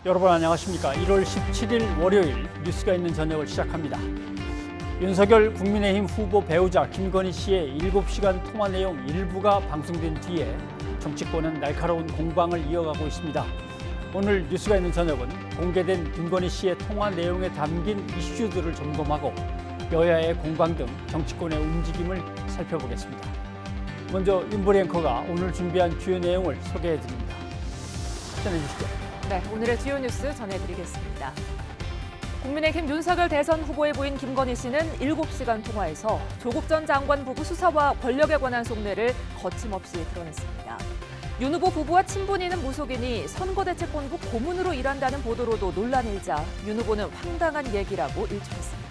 여러분 안녕하십니까. 1월 17일 월요일 뉴스가 있는 저녁을 시작합니다. 윤석열 국민의힘 후보 배우자 김건희 씨의 7시간 통화 내용 일부가 방송된 뒤에 정치권은 날카로운 공방을 이어가고 있습니다. 오늘 뉴스가 있는 저녁은 공개된 김건희 씨의 통화 내용에 담긴 이슈들을 점검하고 여야의 공방 등 정치권의 움직임을 살펴보겠습니다. 먼저 윤보리 앵커가 오늘 준비한 주요 내용을 소개해드립니다. 전해주시죠. 네, 오늘의 주요 뉴스 전해드리겠습니다. 국민의힘 윤석열 대선 후보에 보인 김건희 씨는 7시간 통화에서 조국 전 장관 부부 수사와 권력에 관한 속내를 거침없이 드러냈습니다. 윤 후보 부부와 친분이 있는 무속인이 선거대책본부 고문으로 일한다는 보도로도 논란이 일자 윤 후보는 황당한 얘기라고 일축했습니다.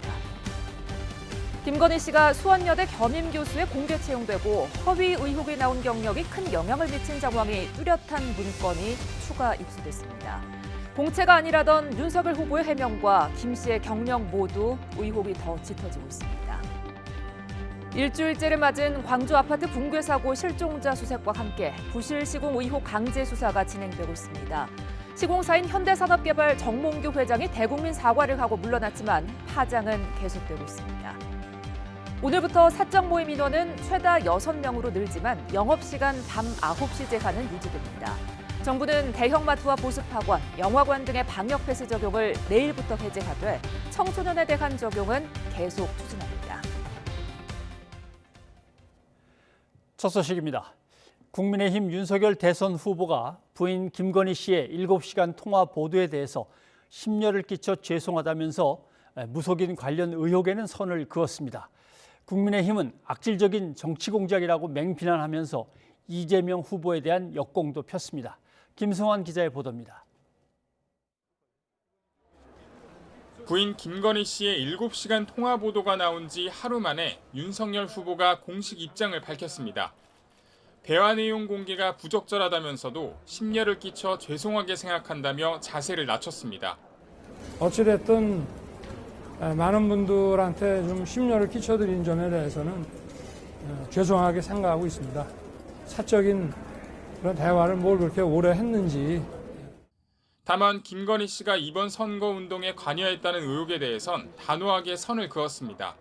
김건희 씨가 수원여대 겸임 교수에 공개 채용되고 허위 의혹이 나온 경력이 큰 영향을 미친 정황이 뚜렷한 문건이 추가 입수됐습니다. 공채가 아니라던 윤석열 후보의 해명과 김 씨의 경력 모두 의혹이 더 짙어지고 있습니다. 일주일째를 맞은 광주 아파트 붕괴 사고 실종자 수색과 함께 부실 시공 의혹 강제 수사가 진행되고 있습니다. 시공사인 현대산업개발 정몽규 회장이 대국민 사과를 하고 물러났지만 파장은 계속되고 있습니다. 오늘부터 사적 모임 인원은 최다 6명으로 늘지만 영업시간 밤 9시 제한은 유지됩니다. 정부는 대형마트와 보습학원, 영화관 등의 방역 패스 적용을 내일부터 해제하되 청소년에 대한 적용은 계속 추진합니다. 첫 소식입니다. 국민의힘 윤석열 대선 후보가 부인 김건희 씨의 7시간 통화 보도에 대해서 심려를 끼쳐 죄송하다면서 무속인 관련 의혹에는 선을 그었습니다. 국민의힘은 악질적인 정치 공작이라고 맹비난하면서 이재명 후보에 대한 역공도 폈습니다. 김승환 기자의 보도입니다. 부인 김건희 씨의 7시간 통화 보도가 나온 지 하루 만에 윤석열 후보가 공식 입장을 밝혔습니다. 대화 내용 공개가 부적절하다면서도 심려를 끼쳐 죄송하게 생각한다며 자세를 낮췄습니다. 어찌됐든 많은 분들한테 좀 심려를 끼쳐드린 점에 대해서는 죄송하게 생각하고 있습니다. 사적인 그런 대화를 뭘 그렇게 오래 했는지. 다만 김건희 씨가 이번 선거운동에 관여했다는 의혹에 대해선 단호하게 선을 그었습니다.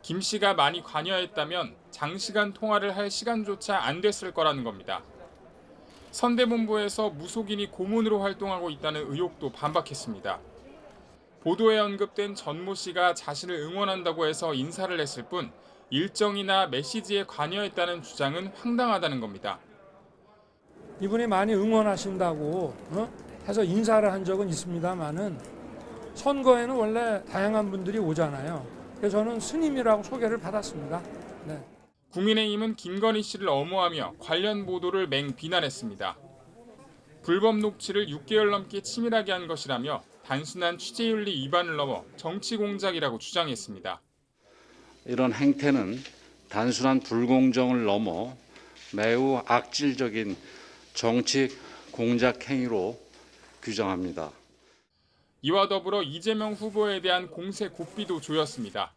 김 씨가 많이 관여했다면 장시간 통화를 할 시간조차 안 됐을 거라는 겁니다. 선대본부에서 무속인이 고문으로 활동하고 있다는 의혹도 반박했습니다. 보도에 언급된 전모 씨가 자신을 응원한다고 해서 인사를 했을 뿐 일정이나 메시지에 관여했다는 주장은 황당하다는 겁니다. 이분이 많이 응원하신다고 해서 인사를 한 적은 있습니다만은 선거에는 원래 다양한 분들이 오잖아요. 그래서 저는 스님이라고 소개를 받았습니다. 네. 국민의힘은 김건희 씨를 엄호하며 관련 보도를 맹비난했습니다. 불법 녹취를 6개월 넘게 치밀하게 한 것이라며 단순한 취재윤리 위반을 넘어 정치 공작이라고 주장했습니다. 이런 행태는 단순한 불공정을 넘어 매우 악질적인 정치 공작 행위로 규정합니다. 이와 더불어 이재명 후보에 대한 공세 고삐도 조였습니다.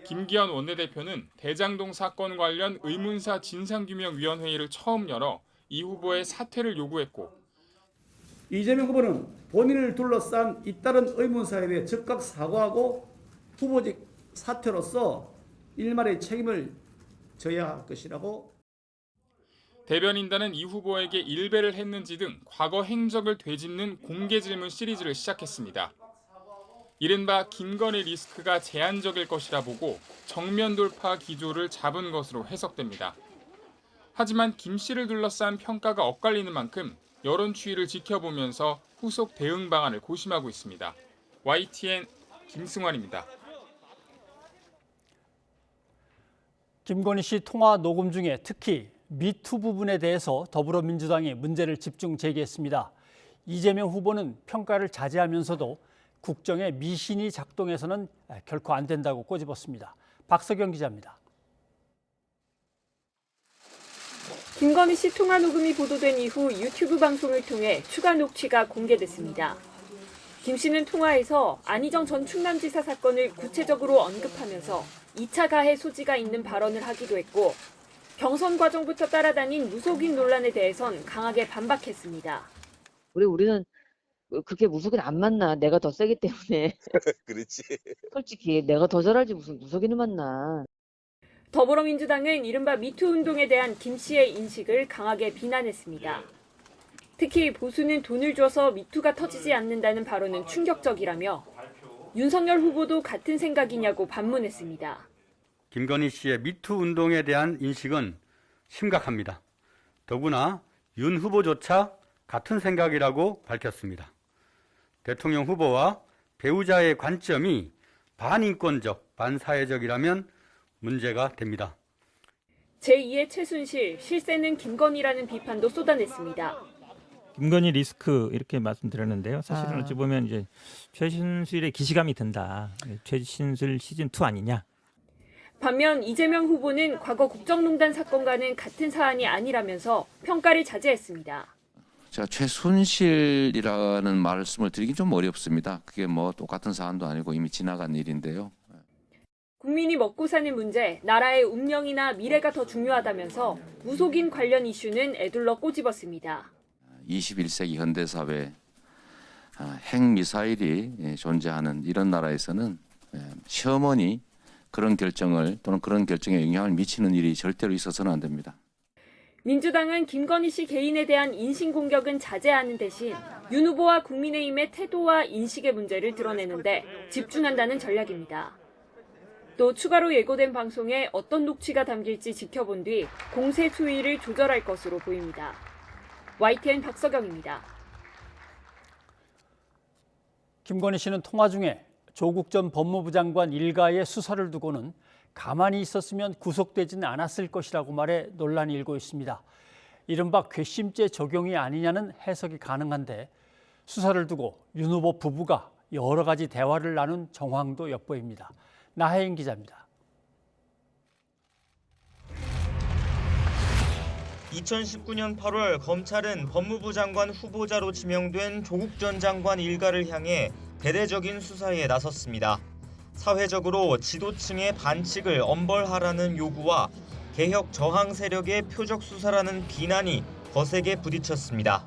김기현 원내대표는 대장동 사건 관련 의문사 진상규명위원회의를 처음 열어 이 후보의 사퇴를 요구했고 이재명 후보는 본인을 둘러싼 잇따른 의문사에 대해 즉각 사과하고 후보직 사퇴로서 일말의 책임을 져야 할 것이라고. 대변인단은 이 후보에게 일배를 했는지 등 과거 행적을 되짚는 공개 질문 시리즈를 시작했습니다. 이른바 김건희 리스크가 제한적일 것이라 보고 정면 돌파 기조를 잡은 것으로 해석됩니다. 하지만 김 씨를 둘러싼 평가가 엇갈리는 만큼 여론 추이를 지켜보면서 후속 대응 방안을 고심하고 있습니다. YTN 김승환입니다. 김건희 씨 통화 녹음 중에 특히 미투 부분에 대해서 더불어민주당이 문제를 집중 제기했습니다. 이재명 후보는 평가를 자제하면서도 국정에 미신이 작동해서는 결코 안 된다고 꼬집었습니다. 박석영 기자입니다. 김건희 씨 통화 녹음이 보도된 이후 유튜브 방송을 통해 추가 녹취가 공개됐습니다. 김 씨는 통화에서 안희정 전 충남지사 사건을 구체적으로 언급하면서 2차 가해 소지가 있는 발언을 하기도 했고 경선 과정부터 따라다닌 무속인 논란에 대해선 강하게 반박했습니다. 우리는 그게 무속인 안 만나. 내가 더 세기 때문에. 그렇지. 솔직히 내가 더 잘하지 무슨 무속인을 만나. 더불어민주당은 이른바 미투 운동에 대한 김 씨의 인식을 강하게 비난했습니다. 특히 보수는 돈을 줘서 미투가 터지지 않는다는 발언은 충격적이라며 윤석열 후보도 같은 생각이냐고 반문했습니다. 김건희 씨의 미투 운동에 대한 인식은 심각합니다. 더구나 윤 후보조차 같은 생각이라고 밝혔습니다. 대통령 후보와 배우자의 관점이 반인권적, 반사회적이라면 문제가 됩니다. 제2의 최순실, 실세는 김건희라는 비판도 쏟아냈습니다. 김건희 리스크 이렇게 말씀드렸는데요. 사실은 어찌 보면 이제 최순실의 기시감이 든다. 최순실 시즌 2 아니냐. 반면 이재명 후보는 과거 국정농단 사건과는 같은 사안이 아니라면서 평가를 자제했습니다. 제가 최순실이라는 말씀을 드리긴 좀 어렵습니다. 그게 뭐 똑같은 사안도 아니고 이미 지나간 일인데요. 국민이 먹고 사는 문제, 나라의 운명이나 미래가 더 중요하다면서 무속인 관련 이슈는 에둘러 꼬집었습니다. 21세기 현대사회 핵미사일이 존재하는 이런 나라에서는 시어머니 그런 결정을 또는 그런 결정에 영향을 미치는 일이 절대로 있어서는 안 됩니다. 민주당은 김건희 씨 개인에 대한 인신공격은 자제하는 대신 윤 후보와 국민의힘의 태도와 인식의 문제를 드러내는데 집중한다는 전략입니다. 또 추가로 예고된 방송에 어떤 녹취가 담길지 지켜본 뒤 공세 수위를 조절할 것으로 보입니다. YTN 박서경입니다. 김건희 씨는 통화 중에 조국 전 법무부 장관 일가의 수사를 두고는 가만히 있었으면 구속되지는 않았을 것이라고 말해 논란이 일고 있습니다. 이른바 괘씸죄 적용이 아니냐는 해석이 가능한데 수사를 두고 윤 후보 부부가 여러 가지 대화를 나눈 정황도 엿보입니다. 나혜인 기자입니다. 2019년 8월 검찰은 법무부 장관 후보자로 지명된 조국 전 장관 일가를 향해 대대적인 수사에 나섰습니다. 사회적으로 지도층의 반칙을 엄벌하라는 요구와 개혁 저항 세력의 표적 수사라는 비난이 거세게 부딪혔습니다.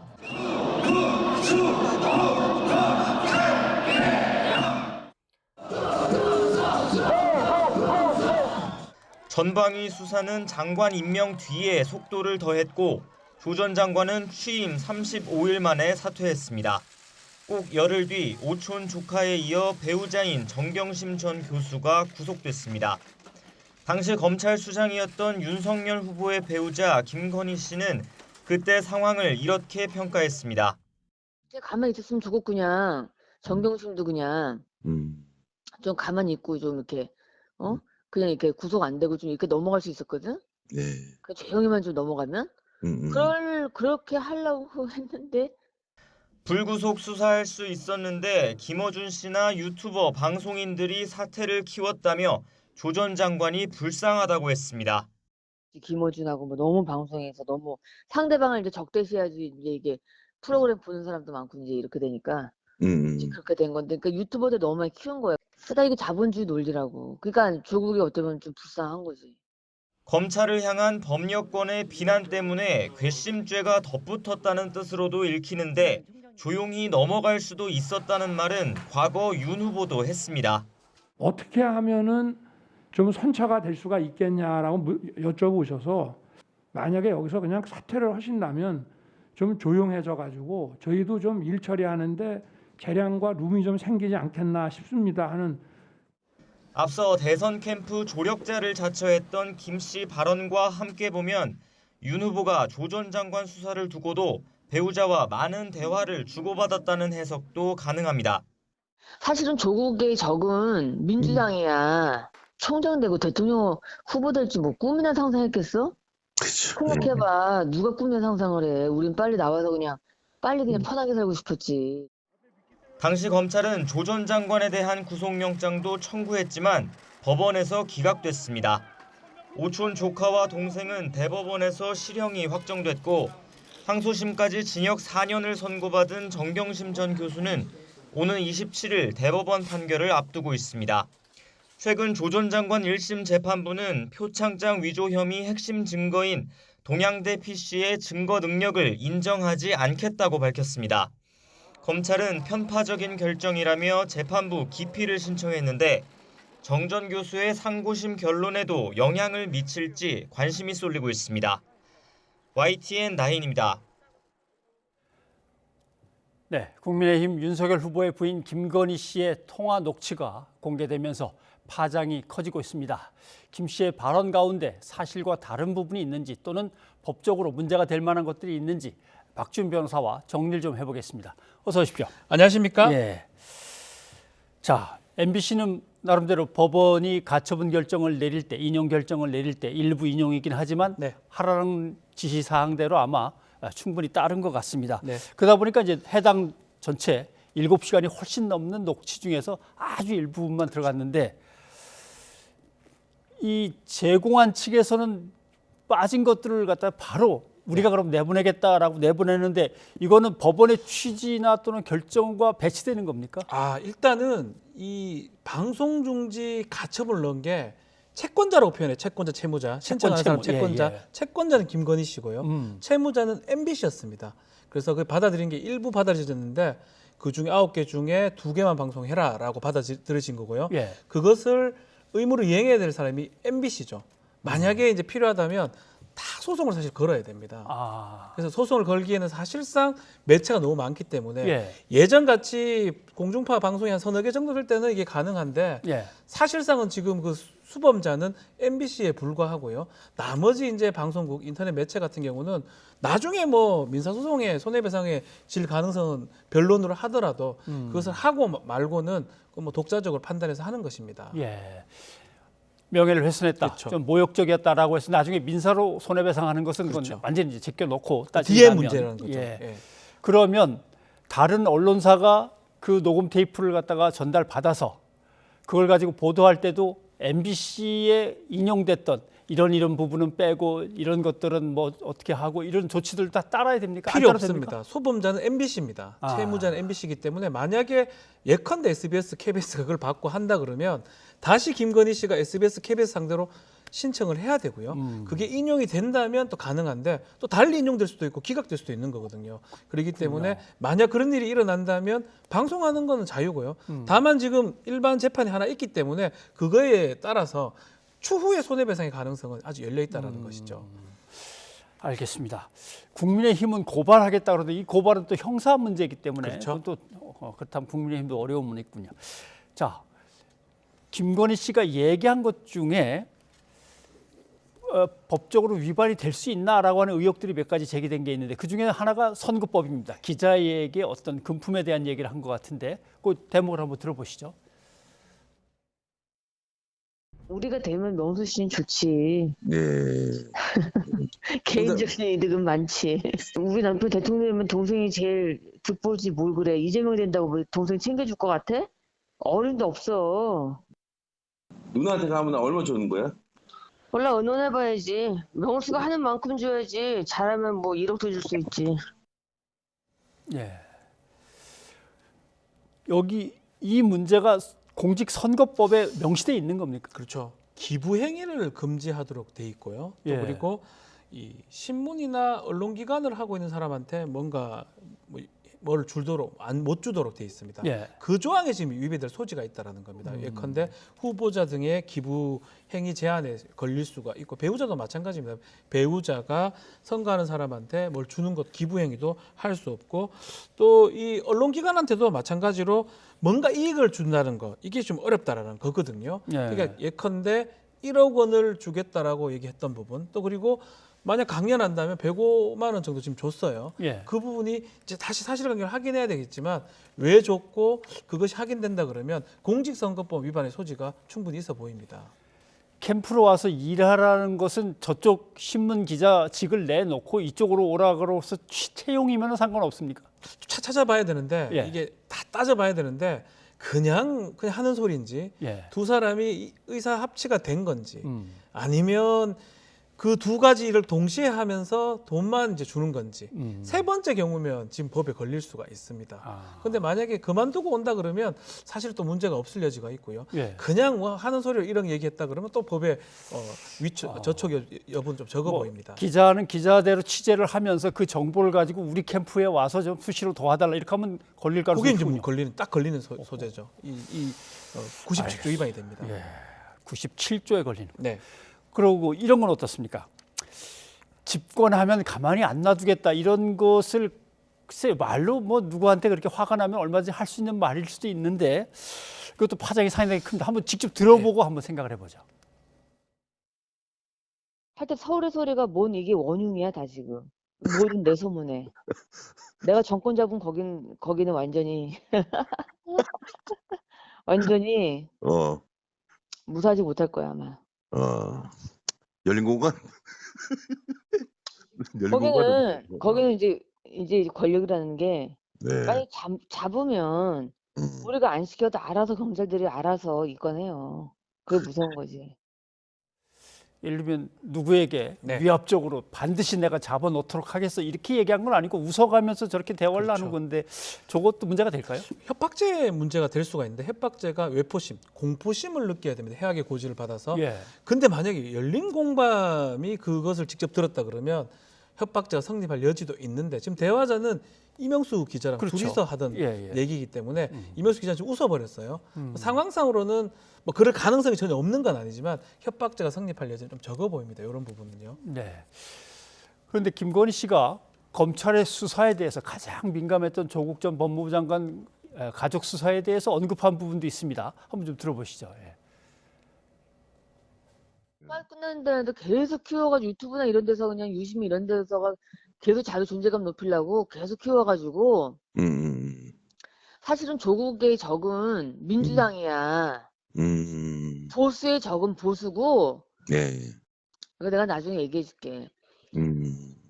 전방위 수사는 장관 임명 뒤에 속도를 더했고 조 전 장관은 취임 35일 만에 사퇴했습니다. 꼭 열흘 뒤 오촌 조카에 이어 배우자인 정경심 전 교수가 구속됐습니다. 당시 검찰 수장이었던 윤석열 후보의 배우자 김건희 씨는 그때 상황을 이렇게 평가했습니다. 가만히 있었으면 좋고 그냥 정경심도 그냥 좀 가만히 있고 좀 이렇게 그냥 이렇게 구속 안 되고 좀 이렇게 넘어갈 수 있었거든. 네. 그 조용히만 좀 넘어가면 그렇게 하려고 했는데. 불구속 수사할 수 있었는데 김어준 씨나 유튜버 방송인들이 사태를 키웠다며 조 전 장관이 불쌍하다고 했습니다. 김어준하고 뭐 너무 방송에서 너무 상대방을 이제 적대시해야지 이제 이게 프로그램 보는 사람도 많고 이제 이렇게 되니까 이제 그렇게 된 건데 그러니까 유튜버들 너무 많이 키운 거야. 그러다 이게 자본주의 논리라고. 그러니까 조국이 어떻게 보면 좀 불쌍한 거지. 검찰을 향한 법여권의 비난 때문에 괘씸죄가 덧붙었다는 뜻으로도 읽히는데 조용히 넘어갈 수도 있었다는 말은 과거 윤 후보도 했습니다. 어떻게 하면은 좀 선처가 될 수가 있겠냐라고 여쭤보셔서 만약에 여기서 그냥 사퇴를 하신다면 좀 조용해져 가지고 저희도 좀 일 처리하는데 재량과 룸이 좀 생기지 않겠나 싶습니다 하는. 앞서 대선 캠프 조력자를 자처했던 김 씨 발언과 함께 보면 윤 후보가 조 전 장관 수사를 두고도 배우자와 많은 대화를 주고받았다는 해석도 가능합니다. 사실은 조국의 적은 민주당이야. 총장 되고 대통령 후보 될지 뭐 꿈이나 상상했겠어? 생각해봐. 누가 꿈이나 상상을 해. 우린 빨리 나와서 그냥 편하게 살고 싶었지. 당시 검찰은 조 전 장관에 대한 구속영장도 청구했지만 법원에서 기각됐습니다. 오촌 조카와 동생은 대법원에서 실형이 확정됐고 항소심까지 징역 4년을 선고받은 정경심 전 교수는 오는 27일 대법원 판결을 앞두고 있습니다. 최근 조 전 장관 1심 재판부는 표창장 위조 혐의 핵심 증거인 동양대 PC의 증거 능력을 인정하지 않겠다고 밝혔습니다. 검찰은 편파적인 결정이라며 재판부 기피를 신청했는데 정전 교수의 상고심 결론에도 영향을 미칠지 관심이 쏠리고 있습니다. YTN 나인입니다. 네, 국민의힘 윤석열 후보의 부인 김건희 씨의 통화 녹취가 공개되면서 파장이 커지고 있습니다. 김 씨의 발언 가운데 사실과 다른 부분이 있는지 또는 법적으로 문제가 될 만한 것들이 있는지 박준 변호사와 정리를 좀 해보겠습니다. 어서 오십시오. 안녕하십니까? 예. 자, MBC는 나름대로 법원이 가처분 결정을 내릴 때, 인용 결정을 내릴 때 일부 인용이긴 하지만 네. 하라는 지시 사항대로 아마 충분히 따른 것 같습니다. 네. 그러다 보니까 이제 해당 전체 7시간이 훨씬 넘는 녹취 중에서 아주 일부분만 들어갔는데 이 제공한 측에서는 빠진 것들을 갖다 바로 우리가 그럼 내보내겠다라고 내보내는데 이거는 법원의 취지나 또는 결정과 배치되는 겁니까? 일단은 이 방송 중지 가처분을 넣은 게 채권자라고 표현해. 채권자, 채무자. 신청하는 사람 채권자. 예. 채권자는 김건희 씨고요. 채무자는 MBC였습니다. 그래서 그 받아들인 게 일부 받아들여졌는데 그중에 9개 중에 2개만 방송해라라고 받아들여진 거고요. 예. 그것을 의무로 이행해야 될 사람이 MBC죠. 만약에 이제 필요하다면 다 소송을 사실 걸어야 됩니다. 그래서 소송을 걸기에는 사실상 매체가 너무 많기 때문에 예전같이 공중파 방송이 한 서너 개 정도 될 때는 이게 가능한데 사실상은 지금 그 수범자는 MBC에 불과하고요. 나머지 이제 방송국, 인터넷 매체 같은 경우는 나중에 뭐 민사소송에 손해배상에 질 가능성은 변론으로 하더라도 그것을 하고 말고는 뭐 독자적으로 판단해서 하는 것입니다. 예. 명예를 훼손했다, 그렇죠. 좀 모욕적이었다라고 해서 나중에 민사로 손해배상하는 것은 그건 그렇죠. 완전히 이제 제껴놓고 따진다면 뒤에 문제라는 거죠. 예. 예. 그러면 다른 언론사가 그 녹음 테이프를 갖다가 전달받아서 그걸 가지고 보도할 때도 MBC에 인용됐던 이런 부분은 빼고 이런 것들은 뭐 어떻게 하고 이런 조치들 다 따라야 됩니까? 필요 없습니다. 소범자는 MBC입니다. 채무자는 MBC이기 때문에 만약에 예컨대 SBS, KBS가 그걸 받고 한다 그러면 다시 김건희 씨가 SBS, KBS 상대로 신청을 해야 되고요. 그게 인용이 된다면 또 가능한데 또 달리 인용될 수도 있고 기각될 수도 있는 거거든요. 그렇기 때문에 만약 그런 일이 일어난다면 방송하는 거는 자유고요. 다만 지금 일반 재판이 하나 있기 때문에 그거에 따라서 추후에 손해배상의 가능성은 아직 열려 있다는 것이죠. 알겠습니다. 국민의힘은 고발하겠다 그러는데 이 고발은 또 형사 문제이기 때문에 그렇죠. 또 그렇다면 국민의힘도 어려움은 있군요. 자, 김건희 씨가 얘기한 것 중에 법적으로 위반이 될 수 있나라고 하는 의혹들이 몇 가지 제기된 게 있는데 그중에 하나가 선거법입니다. 기자에게 어떤 금품에 대한 얘기를 한 것 같은데 그 대목을 한번 들어보시죠. 우리가 되면 명수 씨는 좋지. 네. 개인적인 이득은 많지. 우리 남편 대통령이면 동생이 제일 득볼지 뭘 그래. 이재명 된다고 뭐 동생 챙겨줄 것 같아? 어림도 없어. 누나한테 가면 얼마 주는 거야? 몰라, 의논해봐야지. 명수가 하는 만큼 줘야지. 잘하면 뭐 1억도 줄 수 있지. 예. 여기 이 문제가 공직선거법에 명시돼 있는 겁니까? 그렇죠. 기부 행위를 금지하도록 돼 있고요. 또 예. 그리고 이 신문이나 언론기관을 하고 있는 사람한테 뭔가 뭘 주도록 못 주도록 돼 있습니다. 예. 그 조항에 지금 위배될 소지가 있다라는 겁니다. 예컨대 후보자 등의 기부 행위 제한에 걸릴 수가 있고 배우자도 마찬가지입니다. 배우자가 선거하는 사람한테 뭘 주는 것 기부 행위도 할 수 없고 또 이 언론기관한테도 마찬가지로 뭔가 이익을 준다는 거 이게 좀 어렵다라는 거거든요. 예. 그러니까 예컨대 1억 원을 주겠다라고 얘기했던 부분 또 그리고 만약 강연한다면 105만 원 정도 지금 줬어요. 예. 그 부분이 이제 다시 사실관계를 확인해야 되겠지만 왜 줬고 그것이 확인된다 그러면 공직선거법 위반의 소지가 충분히 있어 보입니다. 캠프로 와서 일하라는 것은 저쪽 신문 기자직을 내놓고 이쪽으로 오라고서 채용이면 상관없습니까? 찾아봐야 되는데 예. 이게 다 따져봐야 되는데 그냥 하는 소리인지 예. 두 사람이 의사 합치가 된 건지 아니면 그 두 가지를 동시에 하면서 돈만 이제 주는 건지 세 번째 경우면 지금 법에 걸릴 수가 있습니다. 그런데 만약에 그만두고 온다 그러면 사실 또 문제가 없을 여지가 있고요. 예. 그냥 뭐 하는 소리를 이런 얘기했다 그러면 또 법에 저촉 여부는 좀 적어 보입니다. 기자는 기자대로 취재를 하면서 그 정보를 가지고 우리 캠프에 와서 좀 수시로 도와달라 이렇게 하면 걸릴 가능성이 그게 있군요. 이제 딱 걸리는 소재죠. 97조 위반이 됩니다. 예. 97조에 걸리는. 네. 그리고 이런 건 어떻습니까? 집권하면 가만히 안 놔두겠다 이런 것을 글쎄 말로 뭐 누구한테 그렇게 화가 나면 얼마든지 할 수 있는 말일 수도 있는데 그것도 파장이 상당히 큽니다. 한번 직접 들어보고 한번 생각을 해보죠. 하여튼 서울의 소리가 뭔 이게 원흉이야 다 지금. 뭐든 내 소문에. 내가 정권 잡은 거기는 완전히 완전히 무사하지 못할 거야 아마. 열린 공간? 열린 공간은 거기는 이제 권력이라는 게 네. 빨리 잡으면 우리가 안 시켜도 알아서 경찰들이 알아서 입건해요. 그게 무서운 거지. 예를 들면 누구에게 네. 위압적으로 반드시 내가 잡아놓도록 하겠어 이렇게 얘기한 건 아니고 웃어가면서 저렇게 대화를 그렇죠. 하는 건데 저것도 문제가 될까요? 협박죄 문제가 될 수가 있는데 협박죄가 외포심, 공포심을 느껴야 됩니다. 해악의 고지를 받아서. 예. 근데 만약에 열린 공감이 그것을 직접 들었다 그러면 협박죄가 성립할 여지도 있는데 지금 대화자는 이명수 기자랑 그렇죠. 둘이서 하던 예. 얘기이기 때문에 이명수 기자는 지금 웃어버렸어요. 상황상으로는 뭐 그럴 가능성이 전혀 없는 건 아니지만 협박죄가 성립할 여지는 좀 적어 보입니다. 이런 부분은요. 네. 그런데 김건희 씨가 검찰의 수사에 대해서 가장 민감했던 조국 전 법무부 장관 가족 수사에 대해서 언급한 부분도 있습니다. 한번 좀 들어보시죠. 예. 빨리 끝난다는데 계속 키워가지고 유튜브나 이런 데서 그냥 유심히 이런 데서가 계속 자기 존재감 높이려고 계속 키워가지고 사실은 조국의 적은 민주당이야. 보수의 적은 보수고. 네. 이거 내가 나중에 얘기해줄게.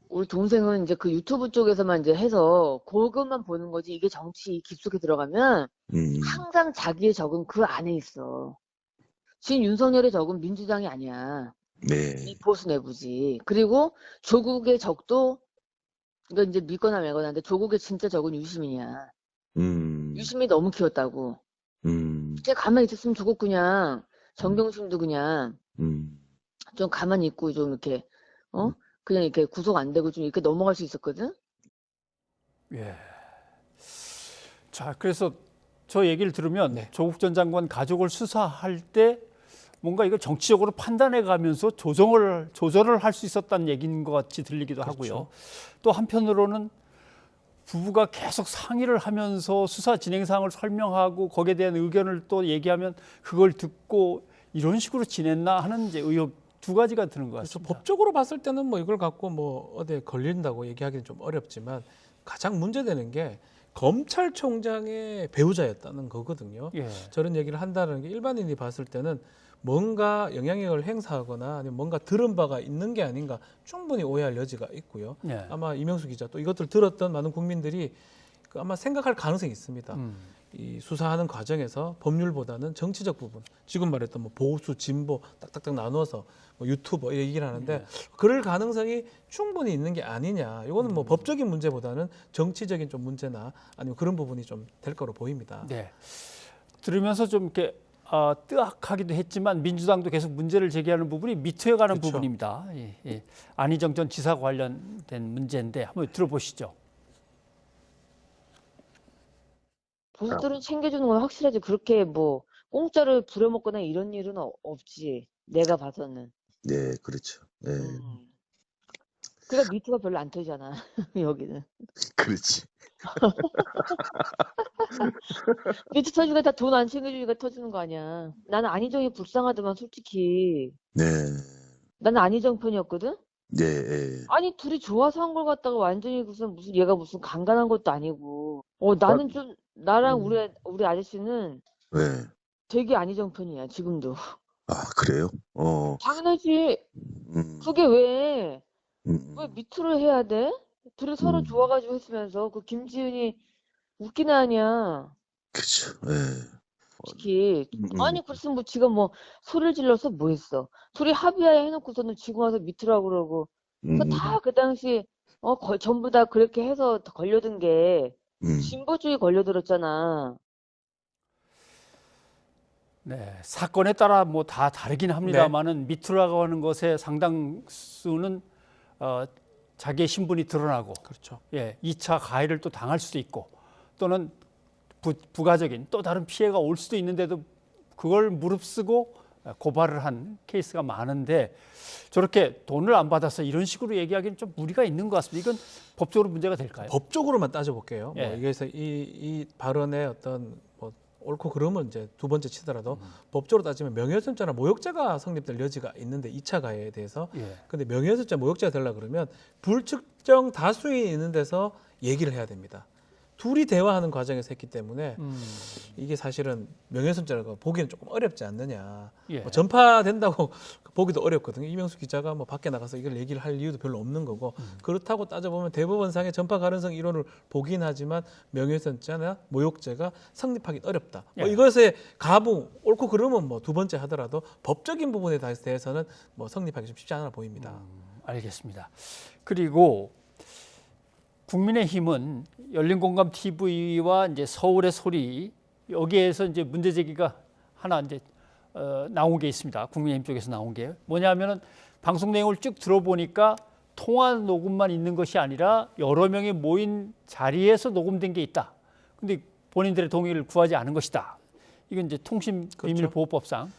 우리 동생은 이제 그 유튜브 쪽에서만 이제 해서 그것만 보는 거지. 이게 정치 깊숙이 들어가면 항상 자기의 적은 그 안에 있어. 지금 윤석열의 적은 민주당이 아니야. 네. 이 보수 내부지. 그리고 조국의 적도 이거 이제 믿거나 말거나 한데 조국의 진짜 적은 유시민이야. 유시민이 너무 키웠다고. 제가 가만히 있었으면 조국 그냥 정경심도 그냥 좀 가만히 있고 좀 이렇게 그냥 이렇게 구속 안 되고 좀 이렇게 넘어갈 수 있었거든. 예. 자, 그래서 저 얘기를 들으면 조국 전 장관 가족을 수사할 때 뭔가 이걸 정치적으로 판단해 가면서 조절을 할 수 있었다는 얘기인 것 같이 들리기도 그렇죠. 하고요. 또 한편으로는 부부가 계속 상의를 하면서 수사 진행 사항을 설명하고 거기에 대한 의견을 또 얘기하면 그걸 듣고 이런 식으로 지냈나 하는 이제 의혹 두 가지가 드는 것 그렇죠. 같습니다. 법적으로 봤을 때는 뭐 이걸 갖고 뭐 어디에 걸린다고 얘기하기는 좀 어렵지만 가장 문제되는 게 검찰총장의 배우자였다는 거거든요. 예. 저런 얘기를 한다는 게 일반인이 봤을 때는 뭔가 영향력을 행사하거나 아니면 뭔가 들은 바가 있는 게 아닌가 충분히 오해할 여지가 있고요. 예. 아마 이명수 기자 또 이것들 들었던 많은 국민들이 아마 생각할 가능성이 있습니다. 이 수사하는 과정에서 법률보다는 정치적 부분, 지금 말했던 뭐 보수, 진보 딱딱딱 나누어서 뭐 유튜버 이런 얘기를 하는데 그럴 가능성이 충분히 있는 게 아니냐. 이거는 뭐 법적인 문제보다는 정치적인 좀 문제나 아니면 그런 부분이 좀 될 거로 보입니다. 네. 들으면서 좀 이렇게 뜨악하기도 했지만 민주당도 계속 문제를 제기하는 부분이 미투에 관한 그렇죠. 부분입니다. 예. 안희정 전 지사 관련된 문제인데 한번 들어보시죠. 보수들은 챙겨주는 건 확실하지. 그렇게 뭐 공짜를 부려먹거나 이런 일은 없지. 내가 봐서는. 네, 그렇죠. 네. 그러니까 미투가 별로 안 터지잖아. 여기는. 그렇지. 미투 터지니까 다 돈 안 챙겨주니까 터지는 거 아니야. 나는 안희정이 불쌍하더만 솔직히. 네. 나는 안희정 편이었거든. 네. 네. 아니 둘이 좋아서 한 걸 갖다가 완전히 무슨 얘가 무슨 강간한 것도 아니고. 나는 좀 나랑 우리 아저씨는 네. 되게 안희정 편이야 지금도. 아, 그래요? 당연하지. 그게 왜 미투를 해야 돼? 둘이 서로 좋아가지고 했으면서 그 김지은이 웃기나 하냐. 그렇죠. 네. 솔직히 아니 그랬으면 뭐 지가 뭐 소리를 질러서 뭐 했어. 둘이 합의하에 해놓고서는 지금 와서 밑으라고 그러고 다 그 당시 전부 다 그렇게 해서 걸려든 게 진보주의 걸려들었잖아. 네, 사건에 따라 뭐 다 다르긴 합니다만은 밑으라고 하는 것의 상당수는 자기의 신분이 드러나고, 그렇죠. 예, 2차 가해를 또 당할 수도 있고, 또는 부가적인 또 다른 피해가 올 수도 있는데도 그걸 무릅쓰고 고발을 한 케이스가 많은데, 저렇게 돈을 안 받아서 이런 식으로 얘기하기는 좀 무리가 있는 것 같습니다. 이건 법적으로 문제가 될까요? 법적으로만 따져볼게요. 예. 뭐 이게서 이 발언의 어떤 뭐 옳고 그름은 이제 두 번째 치더라도 법적으로 따지면 명예훼손죄나 모욕죄가 성립될 여지가 있는데 2차 가해에 대해서. 근데 명예훼손죄, 모욕죄가 되려 그러면 불특정 다수인이 있는 데서 얘기를 해야 됩니다. 둘이 대화하는 과정에서 했기 때문에 이게 사실은 명예훼손죄라고 보기는 조금 어렵지 않느냐. 뭐 전파된다고 보기도 어렵거든요. 이명수 기자가 뭐 밖에 나가서 이걸 얘기를 할 이유도 별로 없는 거고, 그렇다고 따져보면 대법원상의 전파 가능성 이론을 보긴 하지만 명예훼손죄나 모욕죄가 성립하기 어렵다. 뭐 이것의 가부 옳고 그름은 뭐 두 번째 하더라도 법적인 부분에 대해서는 뭐 성립하기 좀 쉽지 않아 보입니다. 알겠습니다. 그리고 국민의힘은 열린공감 TV와 이제 서울의 소리, 여기에서 이제 문제 제기가 하나 이제 나온 게 있습니다. 국민의힘 쪽에서 나온 게 뭐냐면은 방송 내용을 쭉 들어보니까 통화 녹음만 있는 것이 아니라 여러 명이 모인 자리에서 녹음된 게 있다. 근데 본인들의 동의를 구하지 않은 것이다. 이건 이제 통신비밀보호법상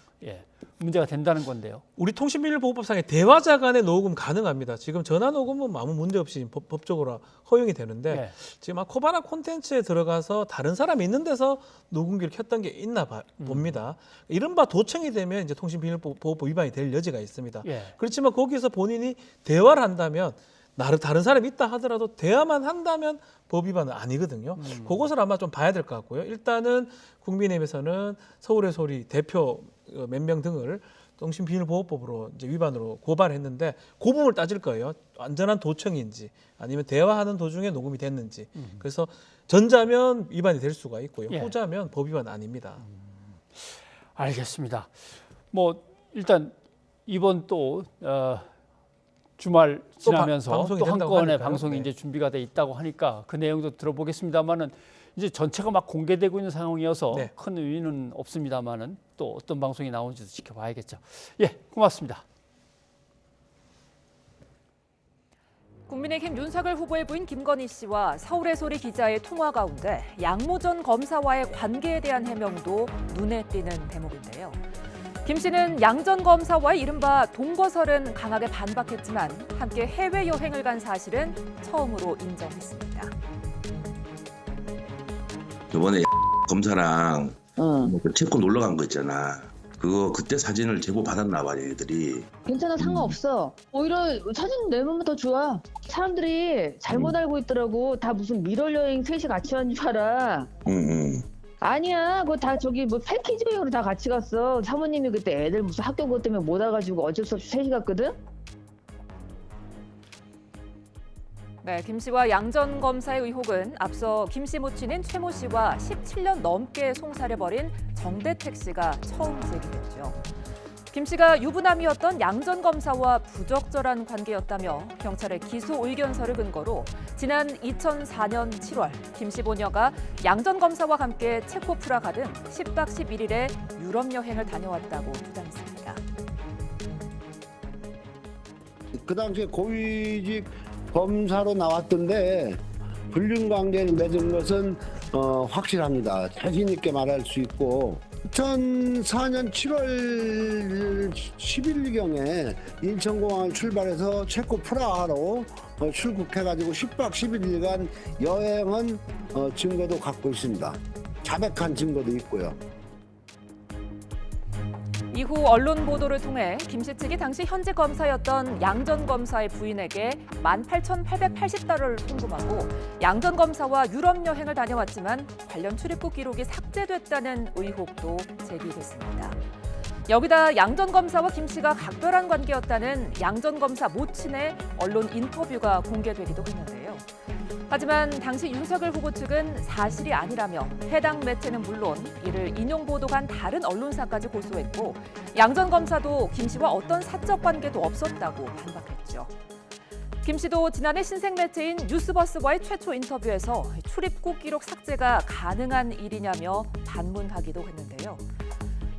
문제가 된다는 건데요. 우리 통신비밀보호법상에 대화자 간의 녹음 가능합니다. 지금 전화 녹음은 아무 문제 없이 법적으로 허용이 되는데 지금 코바나 콘텐츠에 들어가서 다른 사람이 있는 데서 녹음기를 켰던 게 있나 봅니다. 이른바 도청이 되면 이제 통신비밀보호법 위반이 될 여지가 있습니다. 그렇지만 거기서 본인이 대화를 한다면 다른 사람이 있다 하더라도 대화만 한다면 법 위반은 아니거든요. 그것을 아마 좀 봐야 될 것 같고요. 일단은 국민의힘에서는 서울의 소리 대표 몇 명 등을 통신비밀보호법으로 이제 위반으로 고발했는데 그 부분을 따질 거예요. 완전한 도청인지 아니면 대화하는 도중에 녹음이 됐는지. 그래서 전자면 위반이 될 수가 있고요. 후자면 법 위반 아닙니다. 알겠습니다. 뭐 일단 이번 또 주말 지나면서 또 한 건의 방송이 이제 준비가 돼 있다고 하니까 그 내용도 들어보겠습니다만은 이제 전체가 막 공개되고 있는 상황이어서 큰 의미는 없습니다만은 또 어떤 방송이 나오는지도 지켜봐야겠죠. 예, 고맙습니다. 국민의힘 윤석열 후보의 부인 김건희 씨와 서울의 소리 기자의 통화 가운데 양모 전 검사와의 관계에 대한 해명도 눈에 띄는 대목인데요. 김 씨는 양 전 검사와의 이른바 동거설은 강하게 반박했지만 함께 해외여행을 간 사실은 처음으로 인정했습니다. 저번에 검사랑 체코 놀러 간 거 있잖아. 그거 그때 사진을 제보 받았나 봐, 얘들이. 괜찮아, 상관없어. 오히려 사진 내보면 더 좋아. 사람들이 잘못 알고 있더라고. 다 무슨 미러 여행 셋이 같이 간 줄 알아. 아니야, 그거 다 저기 뭐 패키지 여행으로 다 같이 갔어. 사모님이 그때 애들 무슨 학교 그것 때문에 못 와가지고 어쩔 수 없이 셋이 갔거든. 네, 김 씨와 양 전 검사의 의혹은 앞서 김 씨 모친인 최 모 씨와 17년 넘게 송사를 벌인 정대택 씨가 처음 제기됐죠. 김 씨가 유부남이었던 양 전 검사와 부적절한 관계였다며 경찰의 기소 의견서를 근거로 지난 2004년 7월 김 씨 모녀가 양 전 검사와 함께 체코 프라하 등 10박 11일의 유럽 여행을 다녀왔다고 주장했습니다. 그 당시에 고위직 검사로 나왔던데 불륜관계를 맺은 것은 확실합니다. 자신 있게 말할 수 있고 2004년 7월 10일경에 인천공항을 출발해서 체코 프라하로 출국해가지고 10박 11일간 여행한 증거도 갖고 있습니다. 자백한 증거도 있고요. 이후 언론 보도를 통해 김 씨 측이 당시 현직 검사였던 양 전 검사의 부인에게 18,880달러를 송금하고 양 전 검사와 유럽 여행을 다녀왔지만 관련 출입국 기록이 삭제됐다는 의혹도 제기됐습니다. 여기다 양 전 검사와 김 씨가 각별한 관계였다는 양 전 검사 모친의 언론 인터뷰가 공개되기도 했는데요. 하지만 당시 윤석열 후보 측은 사실이 아니라며 해당 매체는 물론 이를 인용 보도한 다른 언론사까지 고소했고 양 전 검사도 김 씨와 어떤 사적 관계도 없었다고 반박했죠. 김 씨도 지난해 신생 매체인 뉴스버스와의 최초 인터뷰에서 출입국 기록 삭제가 가능한 일이냐며 반문하기도 했는데요.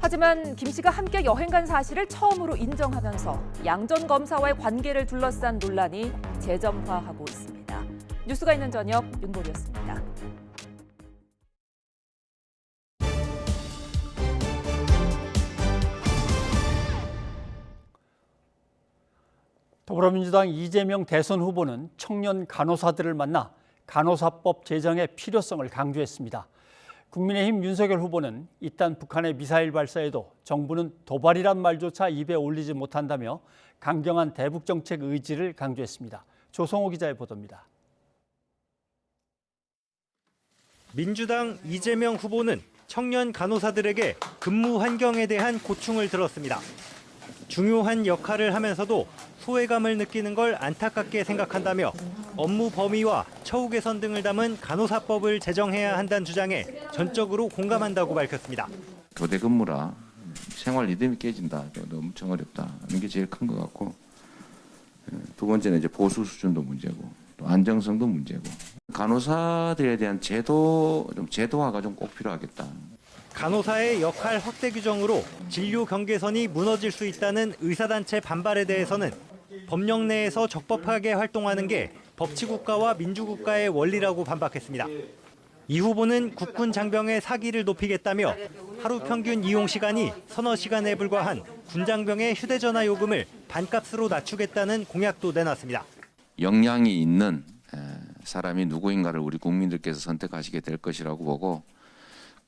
하지만 김 씨가 함께 여행 간 사실을 처음으로 인정하면서 양 전 검사와의 관계를 둘러싼 논란이 재점화하고 있습니다. 뉴스가 있는 저녁 윤보리였습니다. 더불어민주당 이재명 대선 후보는 청년 간호사들을 만나 간호사법 제정의 필요성을 강조했습니다. 국민의힘 윤석열 후보는 이딴 북한의 미사일 발사에도 정부는 도발이란 말조차 입에 올리지 못한다며 강경한 대북 정책 의지를 강조했습니다. 조성호 기자의 보도입니다. 민주당 이재명 후보는 청년 간호사들에게 근무 환경에 대한 고충을 들었습니다. 중요한 역할을 하면서도 소외감을 느끼는 걸 안타깝게 생각한다며 업무 범위와 처우 개선 등을 담은 간호사법을 제정해야 한다는 주장에 전적으로 공감한다고 밝혔습니다. 교대 근무라 생활 리듬이 깨진다. 엄청 어렵다. 이게 제일 큰 것 같고, 두 번째는 이제 보수 수준도 문제고 또 안정성도 문제고, 간호사들에 대한 제도화가 좀 꼭 필요하겠다. 간호사의 역할 확대 규정으로 진료 경계선이 무너질 수 있다는 의사단체 반발에 대해서는 법령 내에서 적법하게 활동하는 게 법치국가와 민주국가의 원리라고 반박했습니다. 이 후보는 국군 장병의 사기를 높이겠다며 하루 평균 이용 시간이 서너 시간에 불과한 군장병의 휴대전화 요금을 반값으로 낮추겠다는 공약도 내놨습니다. 역량이 있는 사람이 누구인가를 우리 국민들께서 선택하시게 될 것이라고 보고,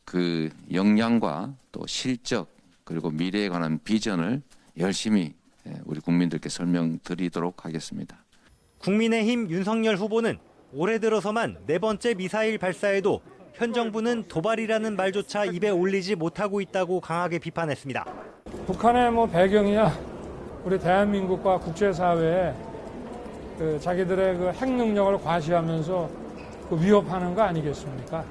그 역량과 또 실적 그리고 미래에 관한 비전을 열심히 우리 국민들께 설명드리도록 하겠습니다. 국민의힘 윤석열 후보는 올해 들어서만 4번째 미사일 발사에도 현 정부는 도발이라는 말조차 입에 올리지 못하고 있다고 강하게 비판했습니다. 북한의 배경이야 우리 대한민국과 국제사회에 자기들의 그 핵 능력을 과시하면서 위협하는 거 아니겠습니까?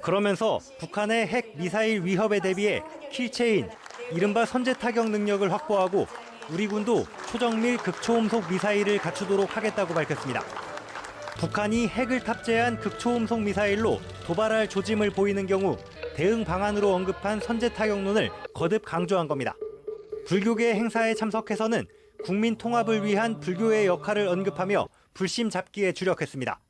그러면서 북한의 핵 미사일 위협에 대비해 킬체인, 이른바 선제 타격 능력을 확보하고 우리 군도 초정밀 극초음속 미사일을 갖추도록 하겠다고 밝혔습니다. 북한이 핵을 탑재한 극초음속 미사일로 도발할 조짐을 보이는 경우 대응 방안으로 언급한 선제 타격론을 거듭 강조한 겁니다. 불교계 행사에 참석해서는 국민 통합을 위한 불교의 역할을 언급하며 불심 잡기에 주력했습니다.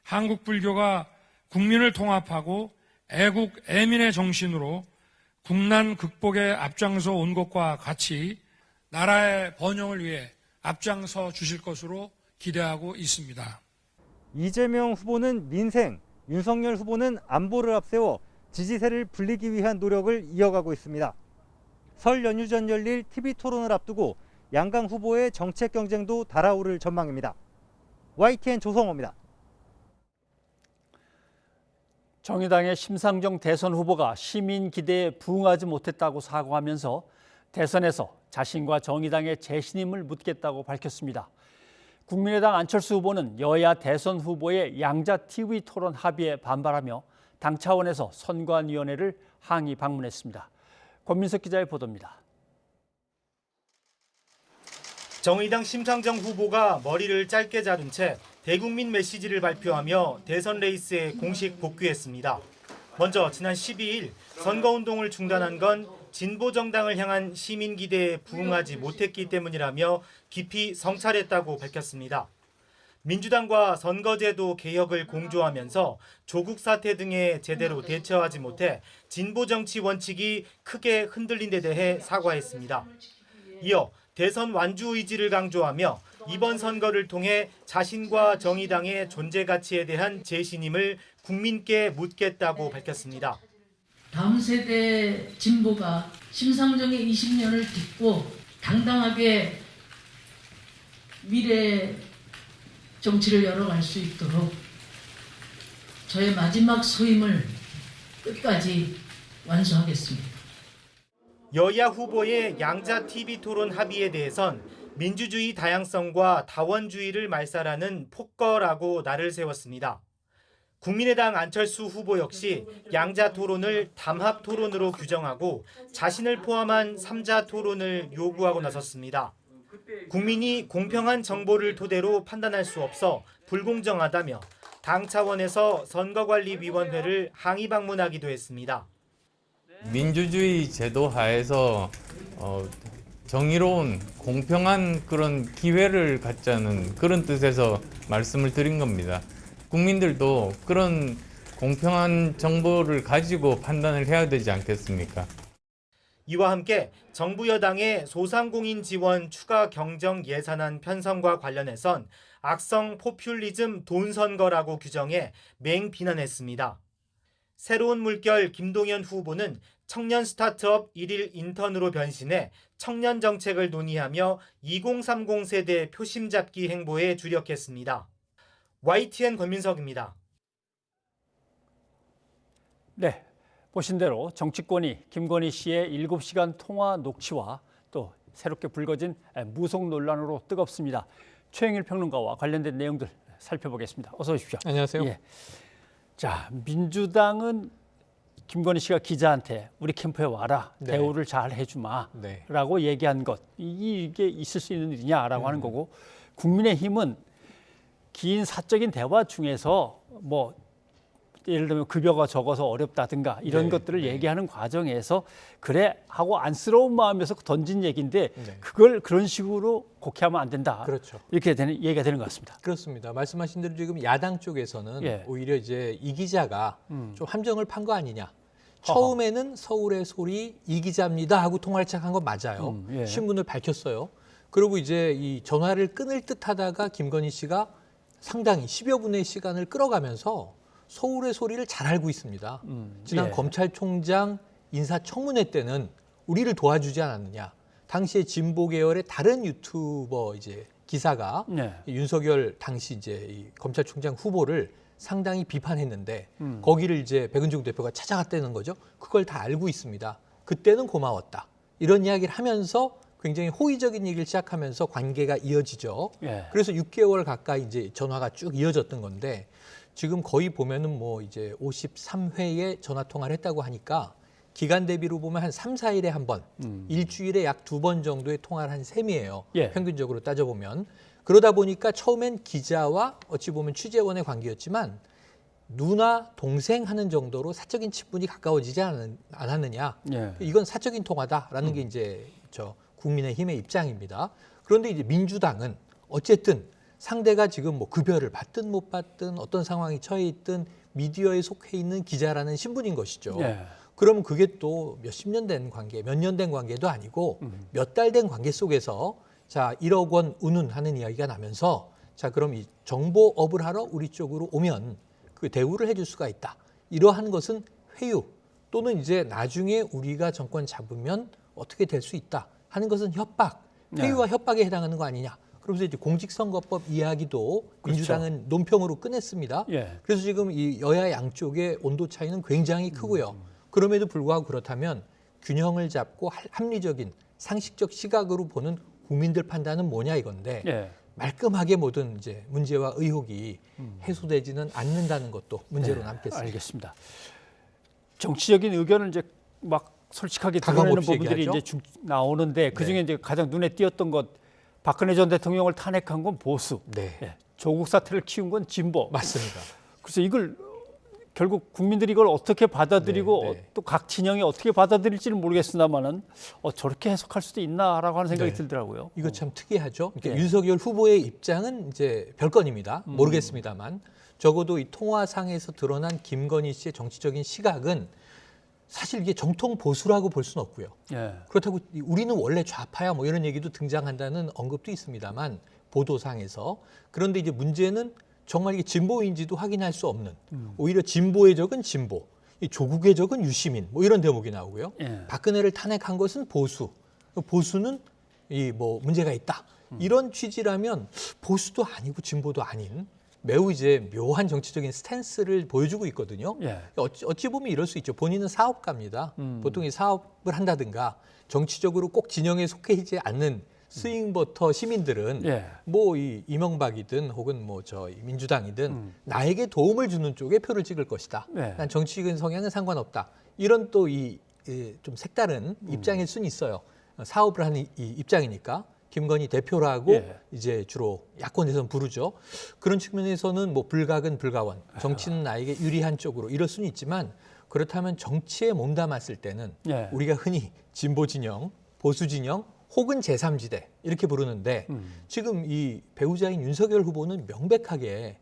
한국 불교가 국민을 통합하고 애국 애민의 정신으로 국난 극복에 앞장서 온 것과 같이 나라의 번영을 위해 앞장서 주실 것으로 기대하고 있습니다. 이재명 후보는 민생, 윤석열 후보는 안보를 앞세워 지지세를 불리기 위한 노력을 이어가고 있습니다. 설 연휴 전 열릴 TV 토론을 앞두고 양강 후보의 정책 경쟁도 달아오를 전망입니다. YTN 조성호입니다. 정의당의 심상정 대선 후보가 시민 기대에 부응하지 못했다고 사과하면서 대선에서 자신과 정의당의 재신임을 묻겠다고 밝혔습니다. 국민의당 안철수 후보는 여야 대선 후보의 양자 TV 토론 합의에 반발하며 당 차원에서 선관위원회를 항의 방문했습니다. 권민석 기자의 보도입니다. 정의당 심상정 후보가 머리를 짧게 자른 채 대국민 메시지를 발표하며 대선 레이스에 공식 복귀했습니다. 먼저 지난 12일 선거운동을 중단한 건 진보정당을 향한 시민 기대에 부응하지 못했기 때문이라며 깊이 성찰했다고 밝혔습니다. 민주당과 선거제도 개혁을 공조하면서 조국 사태 등에 제대로 대처하지 못해 진보정치 원칙이 크게 흔들린 데 대해 사과했습니다. 이어 대선 완주 의지를 강조하며 이번 선거를 통해 자신과 정의당의 존재 가치에 대한 재신임을 국민께 묻겠다고 밝혔습니다. 다음 세대 진보가 심상정의 20년을 딛고 당당하게 미래 정치를 열어갈 수 있도록 저의 마지막 소임을 끝까지 완수하겠습니다. 여야 후보의 양자 TV 토론 합의에 대해선 민주주의 다양성과 다원주의를 말살하는 폭거라고 날을 세웠습니다. 국민의당 안철수 후보 역시 양자 토론을 담합 토론으로 규정하고 자신을 포함한 3자 토론을 요구하고 나섰습니다. 국민이 공평한 정보를 토대로 판단할 수 없어 불공정하다며 당 차원에서 선거관리위원회를 항의 방문하기도 했습니다. 민주주의 제도 하에서 정의로운 공평한 그런 기회를 갖자는 그런 뜻에서 말씀을 드린 겁니다. 국민들도 그런 공평한 정보를 가지고 판단을 해야 되지 않겠습니까? 이와 함께 정부 여당의 소상공인 지원 추가 경정 예산안 편성과 관련해선 악성 포퓰리즘 돈선거라고 규정해 맹비난했습니다. 새로운 물결 김동연 후보는 청년 스타트업 1일 인턴으로 변신해 청년 정책을 논의하며 2030 세대 표심 잡기 행보에 주력했습니다. YTN 권민석입니다. 네, 보신 대로 정치권이 김건희 씨의 7시간 통화 녹취와 또 새롭게 불거진 무속 논란으로 뜨겁습니다. 최영일 평론가와 관련된 내용들 살펴보겠습니다. 어서 오십시오. 안녕하세요. 예. 자, 민주당은 김건희 씨가 기자한테 우리 캠프에 와라, 네. 대우를 잘 해주마라고 얘기한 것, 이게 있을 수 있는 일이냐라고 하는 거고, 국민의힘은 긴 사적인 대화 중에서 뭐 예를 들면 급여가 적어서 어렵다든가 이런 것들을 얘기하는 과정에서 그래 하고 안쓰러운 마음에서 던진 얘기인데 그걸 그런 식으로 곡해하면 안 된다. 그렇죠. 이렇게 되는 얘기가 되는 것 같습니다. 그렇습니다. 말씀하신 대로 지금 야당 쪽에서는 오히려 이제 이 기자가 좀 함정을 판 거 아니냐. 처음에는 서울의 소리 이 기자입니다 하고 통화를 시작한 건 맞아요. 신분을 밝혔어요. 그리고 이제 이 전화를 끊을 듯하다가 김건희 씨가 상당히 10여 분의 시간을 끌어가면서 서울의 소리를 잘 알고 있습니다. 지난 검찰총장 인사청문회 때는 우리를 도와주지 않았느냐. 당시에 진보 계열의 다른 유튜버 이제 기사가 윤석열 당시 이제 이 검찰총장 후보를 상당히 비판했는데 거기를 이제 백은종 대표가 찾아갔다는 거죠. 그걸 다 알고 있습니다. 그때는 고마웠다. 이런 이야기를 하면서 굉장히 호의적인 얘기를 시작하면서 관계가 이어지죠. 그래서 6개월 가까이 이제 전화가 쭉 이어졌던 건데 지금 거의 보면은 뭐 이제 53회의 전화 통화를 했다고 하니까 기간 대비로 보면 한 3, 4일에 한 번, 일주일에 약 2번 정도의 통화를 한 셈이에요. 평균적으로 따져보면. 그러다 보니까 처음엔 기자와 어찌 보면 취재원의 관계였지만 누나, 동생 하는 정도로 사적인 친분이 가까워지지 않았느냐. 이건 사적인 통화다라는 게 이제 국민의힘의 입장입니다. 그런데 이제 민주당은 어쨌든 상대가 지금 뭐 급여를 받든 못 받든 어떤 상황에 처해 있든 미디어에 속해 있는 기자라는 신분인 것이죠. 그러면 그게 또 몇십 년 된 관계, 몇 년 된 관계도 아니고 몇 달 된 관계 속에서 자 1억 원 운운하는 이야기가 나면서 자 그럼 이 정보업을 하러 우리 쪽으로 오면 그 대우를 해줄 수가 있다. 이러한 것은 회유 또는 이제 나중에 우리가 정권 잡으면 어떻게 될 수 있다 하는 것은 협박, 회유와 협박에 해당하는 거 아니냐. 그러면서 이제 공직선거법 이야기도 민주당은 논평으로 꺼냈습니다. 그래서 지금 이 여야 양쪽의 온도 차이는 굉장히 크고요. 그럼에도 불구하고 그렇다면 균형을 잡고 합리적인 상식적 시각으로 보는 국민들 판단은 뭐냐 이건데 말끔하게 모든 이제 문제와 의혹이 해소되지는 않는다는 것도 문제로 남겠습니다. 알겠습니다. 정치적인 의견을 이제 막 솔직하게 드러내는 부분들이 이제 나오는데 그중에 이제 가장 눈에 띄었던 것 박근혜 전 대통령을 탄핵한 건 보수, 조국 사태를 키운 건 진보. 맞습니다. 그래서 이걸 결국 국민들이 이걸 어떻게 받아들이고 또 각 진영이 어떻게 받아들일지는 모르겠으나마는 저렇게 해석할 수도 있나라고 하는 생각이 들더라고요. 이거 참 특이하죠. 그러니까 윤석열 후보의 입장은 이제 별건입니다. 모르겠습니다만 적어도 이 통화상에서 드러난 김건희 씨의 정치적인 시각은 사실 이게 정통 보수라고 볼 수는 없고요. 그렇다고 우리는 원래 좌파야 뭐 이런 얘기도 등장한다는 언급도 있습니다만 보도상에서. 그런데 이제 문제는 정말 이게 진보인지도 확인할 수 없는 오히려 진보의 적은 진보, 이 조국의 적은 유시민 뭐 이런 대목이 나오고요. 박근혜를 탄핵한 것은 보수, 보수는 이 뭐 문제가 있다. 이런 취지라면 보수도 아니고 진보도 아닌 매우 이제 묘한 정치적인 스탠스를 보여주고 있거든요. 어찌 보면 이럴 수 있죠. 본인은 사업가입니다. 보통 이 사업을 한다든가 정치적으로 꼭 진영에 속해 있지 않는 스윙버터 시민들은 뭐 이 이명박이든 혹은 뭐 저 민주당이든 나에게 도움을 주는 쪽에 표를 찍을 것이다. 난 정치적인 성향은 상관없다. 이런 또 이 좀 색다른 입장일 수는 있어요. 사업을 하는 이 입장이니까. 김건희 대표라고 이제 주로 야권에서는 부르죠. 그런 측면에서는 뭐 불가근 불가원, 정치는 나에게 유리한 쪽으로 이럴 수는 있지만 그렇다면 정치에 몸담았을 때는 우리가 흔히 진보 진영, 보수 진영 혹은 제3지대 이렇게 부르는데 지금 이 배우자인 윤석열 후보는 명백하게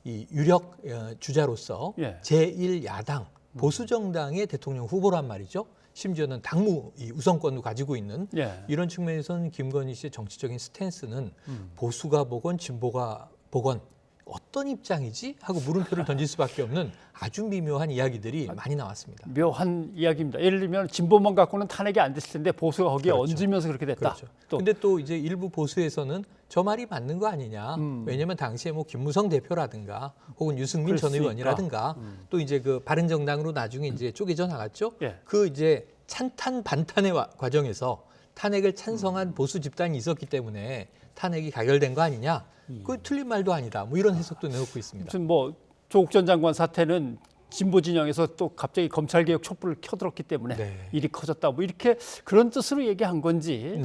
이 유력 주자로서 제1야당 보수 정당의 대통령 후보란 말이죠. 심지어는 당무 우선권도 가지고 있는 이런 측면에서는 김건희 씨의 정치적인 스탠스는 보수가 보건 진보가 보건 어떤 입장이지 하고 물음표를 던질 수밖에 없는 아주 미묘한 이야기들이 많이 나왔습니다. 묘한 이야기입니다. 예를 들면 진보만 갖고는 탄핵이 안 됐을 텐데 보수가 거기에 얹으면서 그렇게 됐다. 근데 또 이제 일부 보수에서는 저 말이 맞는 거 아니냐. 왜냐하면 당시에 뭐 김무성 대표라든가 혹은 유승민 전 의원이라든가 또 이제 그 바른정당으로 나중에 이제 쪼개져 나갔죠. 그 이제 찬탄 반탄의 과정에서 탄핵을 찬성한 보수 집단이 있었기 때문에 탄핵이 가결된 거 아니냐. 그 틀린 말도 아니다. 뭐 이런 해석도 내놓고 있습니다. 무슨 뭐 조국 전 장관 사태는 진보 진영에서 또 갑자기 검찰개혁 촛불을 켜들었기 때문에 일이 커졌다. 뭐 이렇게 그런 뜻으로 얘기한 건지.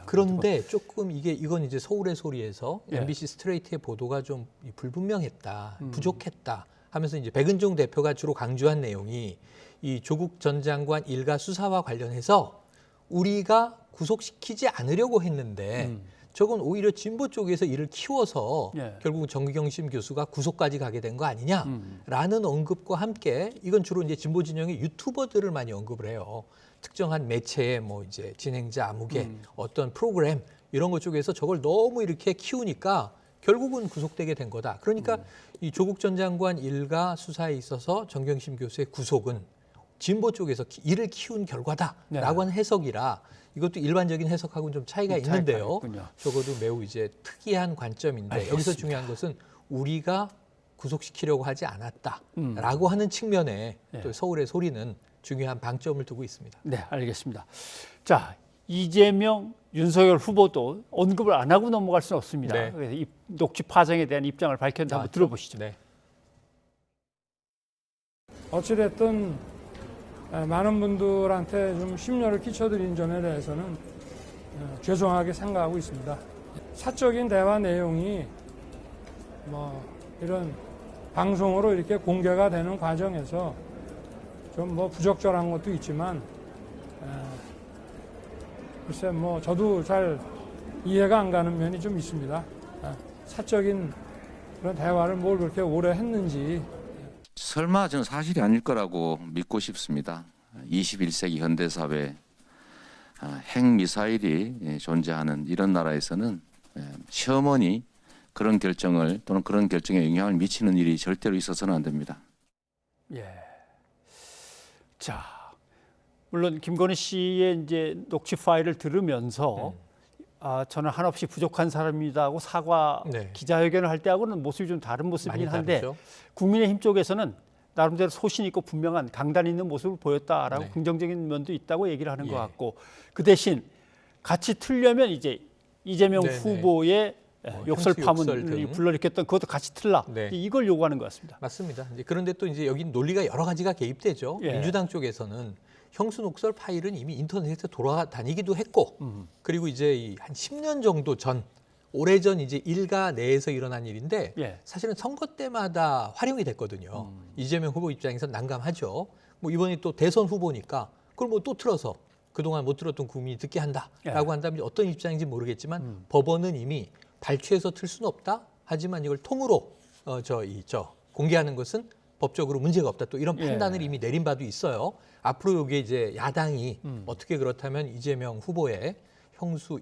그런데 조금 이건 이제 서울의 소리에서 MBC 스트레이트의 보도가 좀 불분명했다, 부족했다 하면서 이제 백은종 대표가 주로 강조한 내용이 이 조국 전 장관 일가 수사와 관련해서 우리가 구속시키지 않으려고 했는데 저건 오히려 진보 쪽에서 이를 키워서 결국 정경심 교수가 구속까지 가게 된 거 아니냐라는 언급과 함께 이건 주로 이제 진보 진영의 유튜버들을 많이 언급을 해요. 특정한 매체의 뭐 이제 진행자, 아무개 어떤 프로그램 이런 것 쪽에서 저걸 너무 이렇게 키우니까 결국은 구속되게 된 거다. 그러니까 이 조국 전 장관 일가 수사에 있어서 정경심 교수의 구속은 진보 쪽에서 이를 키운 결과다라고 하는 해석이라 이것도 일반적인 해석하고는 좀 차이가 있는데요. 적어도 매우 이제 특이한 관점인데 알겠습니다. 여기서 중요한 것은 우리가 구속시키려고 하지 않았다라고 하는 측면에 또 서울의 소리는 중요한 방점을 두고 있습니다. 네, 알겠습니다. 자, 이재명, 윤석열 후보도 언급을 안 하고 넘어갈 수는 없습니다. 그래서 이 녹취 파장에 대한 입장을 밝혔는데 한번 들어보시죠. 어찌됐든 많은 분들한테 좀 심려를 끼쳐드린 점에 대해서는 죄송하게 생각하고 있습니다. 사적인 대화 내용이 뭐 이런 방송으로 이렇게 공개가 되는 과정에서 좀 뭐 부적절한 것도 있지만 글쎄 뭐 저도 잘 이해가 안 가는 면이 좀 있습니다. 사적인 그런 대화를 뭘 그렇게 오래 했는지 설마 저는 사실이 아닐 거라고 믿고 싶습니다. 21세기 현대사회 핵미사일이 존재하는 이런 나라에서는 시어머니 그런 결정을 또는 그런 결정에 영향을 미치는 일이 절대로 있어서는 안 됩니다. 자, 물론 김건희 씨의 이제 녹취 파일을 들으면서 저는 한없이 부족한 사람이다 하고 사과 기자회견을 할 때하고는 모습이 좀 다른 모습이긴 한데 국민의힘 쪽에서는 나름대로 소신 있고 분명한 강단 있는 모습을 보였다라고 긍정적인 면도 있다고 얘기를 하는 것 같고 그 대신 같이 틀려면 이제 이재명 후보의 욕설 파문을 불러일으켰던 그것도 같이 틀라 이걸 요구하는 것 같습니다. 맞습니다. 그런데 또 이제 여기 논리가 여러 가지가 개입되죠. 민주당 쪽에서는 형수 녹설 파일은 이미 인터넷에 돌아다니기도 했고 그리고 이제 한 10년 정도 전 오래전 이제 일가 내에서 일어난 일인데 사실은 선거 때마다 활용이 됐거든요. 이재명 후보 입장에서 난감하죠. 뭐 이번에 또 대선 후보니까 그걸 뭐 또 틀어서 그동안 못 들었던 국민이 듣게 한다라고 한다면 어떤 입장인지 모르겠지만 법원은 이미 발췌해서 틀 수는 없다. 하지만 이걸 통으로 공개하는 것은 법적으로 문제가 없다. 또 이런 판단을 이미 내린 바도 있어요. 앞으로 이게 이제 야당이 어떻게 그렇다면 이재명 후보의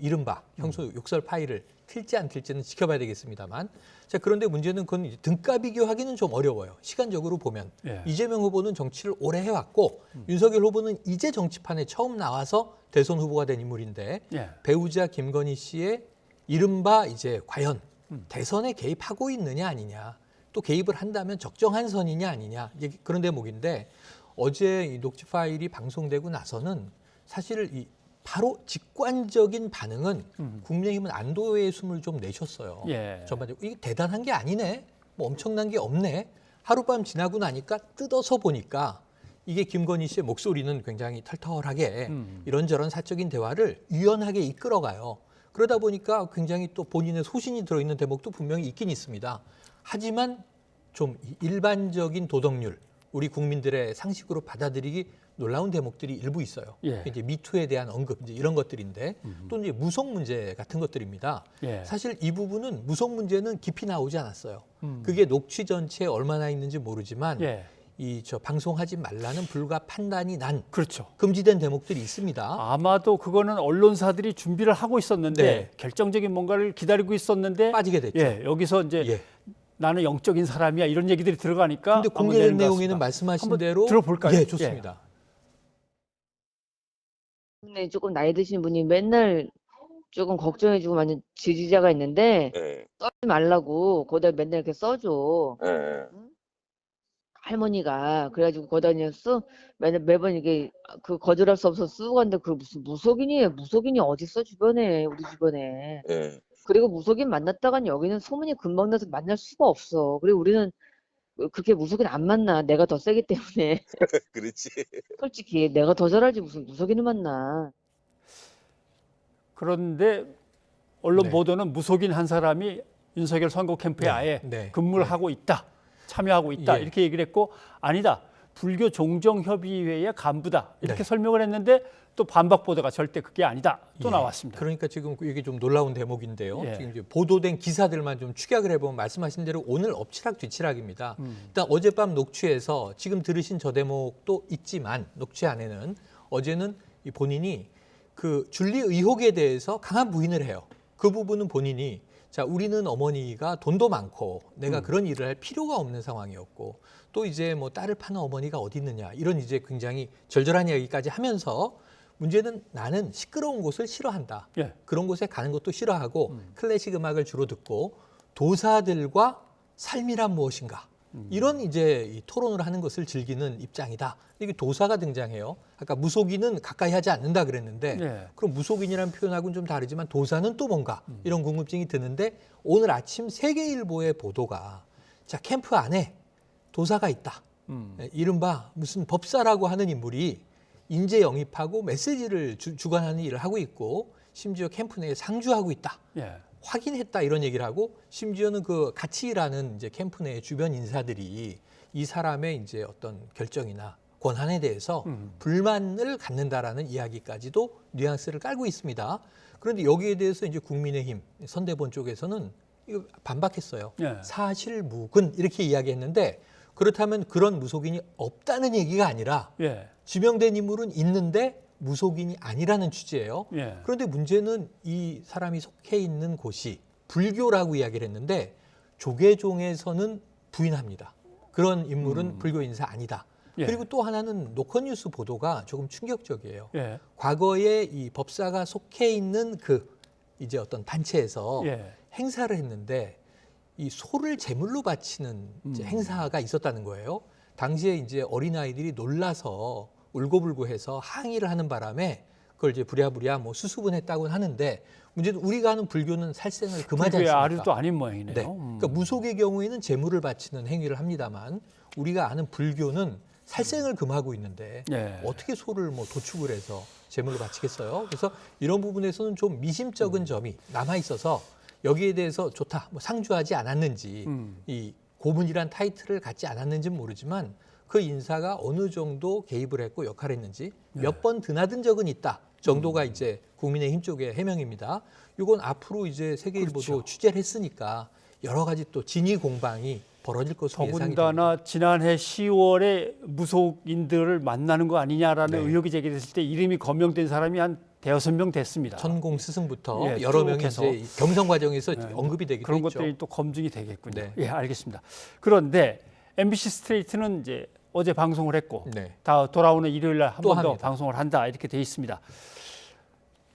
이른바 형수 욕설 파일을 틀지 안 틀지는 지켜봐야 되겠습니다만 자 그런데 문제는 그건 등가 비교하기는 좀 어려워요. 시간적으로 보면 이재명 후보는 정치를 오래 해왔고 윤석열 후보는 이제 정치판에 처음 나와서 대선 후보가 된 인물인데 배우자 김건희 씨의 이른바 이제 과연 대선에 개입하고 있느냐 아니냐 또 개입을 한다면 적정한 선이냐 아니냐 그런 대목인데 어제 이 녹취 파일이 방송되고 나서는 사실 이 바로 직관적인 반응은 국민의힘은 안도의 숨을 좀 내셨어요. 예. 전반적으로 이게 대단한 게 아니네, 뭐 엄청난 게 없네. 하룻밤 지나고 나니까 뜯어서 보니까 이게 김건희 씨의 목소리는 굉장히 털털하게 이런저런 사적인 대화를 유연하게 이끌어가요. 그러다 보니까 굉장히 또 본인의 소신이 들어있는 대목도 분명히 있긴 있습니다. 하지만 좀 일반적인 도덕률, 우리 국민들의 상식으로 받아들이기 놀라운 대목들이 일부 있어요. 예. 이제 미투에 대한 언급, 이제 이런 것들인데 또 이제 무속 문제 같은 것들입니다. 예. 사실 이 부분은 무속 문제는 깊이 나오지 않았어요. 그게 녹취 전체에 얼마나 있는지 모르지만 예. 저 방송하지 말라는 불가 판단이 난 그렇죠. 금지된 대목들이 있습니다. 아마도 그거는 언론사들이 준비를 하고 있었는데 네. 결정적인 뭔가를 기다리고 있었는데 빠지게 됐죠. 예, 여기서 이제 나는 영적인 사람이야 이런 얘기들이 들어가니까. 근데 공개된 내용에는 말씀하신 대로 들어볼까요? 예, 좋습니다. 근데 조금 나이 드신 분이 맨날 조금 걱정해주고 많은 지지자가 있는데 써지 말라고 거기다 맨날 이렇게 써줘. 응? 할머니가 그래가지고 거기다 그냥 맨날 매번 이게 그 거절할 수 없어서 쓰고 갔는데 그 무슨 무속인이에요. 무속인이 어딨어 주변에, 우리 주변에. 그리고 무속인 만났다간 여기는 소문이 금방 나서 만날 수가 없어. 그리고 우리는 그렇게 무속인 안 만나. 내가 더 세기 때문에. 그렇지. 솔직히 내가 더 잘알지 무슨 무속인을 만나. 그런데 언론 보도는 무속인 한 사람이 윤석열 선거 캠프에 아예 근무를 하고 있다, 참여하고 있다 이렇게 얘기를 했고, 아니다, 불교 종정협의회의 간부다 이렇게 설명을 했는데 또 반박 보도가 절대 그게 아니다 또 나왔습니다. 그러니까 지금 이게 좀 놀라운 대목인데요. 지금 이제 보도된 기사들만 좀 축약을 해보면 말씀하신 대로 오늘 엎치락뒤치락입니다. 일단 어젯밤 녹취에서 지금 들으신 저 대목도 있지만 녹취 안에는 어제는 이 본인이 그 줄리 의혹에 대해서 강한 부인을 해요. 그 부분은 본인이 자, 우리는 어머니가 돈도 많고 내가 그런 일을 할 필요가 없는 상황이었고 또 이제 뭐 딸을 파는 어머니가 어디 있느냐 이런 이제 굉장히 절절한 이야기까지 하면서 문제는 나는 시끄러운 곳을 싫어한다. 그런 곳에 가는 것도 싫어하고 클래식 음악을 주로 듣고 도사들과 삶이란 무엇인가 이런 이제 이 토론을 하는 것을 즐기는 입장이다. 이게 도사가 등장해요. 아까 무속인은 가까이 하지 않는다 그랬는데 그럼 무속인이라는 표현하고는 좀 다르지만 도사는 또 뭔가 이런 궁금증이 드는데 오늘 아침 세계일보의 보도가 자, 캠프 안에 도사가 있다. 이른바 무슨 법사라고 하는 인물이 인재 영입하고 메시지를 주관하는 일을 하고 있고 심지어 캠프 내에 상주하고 있다. 확인했다 이런 얘기를 하고 심지어는 그 같이 일하는 이제 캠프 내 주변 인사들이 이 사람의 이제 어떤 결정이나 권한에 대해서 불만을 갖는다라는 이야기까지도 뉘앙스를 깔고 있습니다. 그런데 여기에 대해서 이제 국민의힘 선대본 쪽에서는 이거 반박했어요. 사실무근 이렇게 이야기했는데 그렇다면 그런 무속인이 없다는 얘기가 아니라 지명된 인물은 있는데 무속인이 아니라는 취지예요. 그런데 문제는 이 사람이 속해 있는 곳이 불교라고 이야기를 했는데 조계종에서는 부인합니다. 그런 인물은 불교 인사 아니다. 그리고 또 하나는 노컷뉴스 보도가 조금 충격적이에요. 과거에 이 법사가 속해 있는 그 이제 어떤 단체에서 행사를 했는데 이 소를 제물로 바치는 이제 행사가 있었다는 거예요. 당시에 이제 어린아이들이 놀라서 울고불고해서 항의를 하는 바람에 그걸 이제 부랴부랴 뭐 수습은 하는데 문제는 우리가 아는 불교는 살생을 금하지 않습니까? 아류도 아닌 모양이네요. 그러니까 무속의 경우에는 제물을 바치는 행위를 합니다만 우리가 아는 불교는 살생을 금하고 있는데 어떻게 소를 뭐 도축을 해서 제물로 바치겠어요? 그래서 이런 부분에서는 좀 미심쩍은 점이 남아 있어서 여기에 대해서 좋다, 뭐 상주하지 않았는지 이 고문이란 타이틀을 갖지 않았는지는 모르지만 그 인사가 어느 정도 개입을 했고 역할을 했는지 몇 번 드나든 적은 있다 정도가 이제 국민의힘 쪽의 해명입니다. 이건 앞으로 이제 세계일보도 취재를 했으니까 여러 가지 또 진위 공방이 벌어질 것으로 예상이 됩니다. 더군다나 지난해 10월에 무속인들을 만나는 거 아니냐라는 의혹이 제기됐을 때 이름이 거명된 사람이 한 대여섯 명 됐습니다. 천공 스승부터 여러 명이 이제 경선 과정에서 언급이 되기도 그런 했죠. 것들이 또 검증이 되겠군요. 예, 알겠습니다. 그런데 MBC 스트레이트는 이제 어제 방송을 했고 다 돌아오는 일요일 날 한 번 더 방송을 한다 이렇게 돼 있습니다.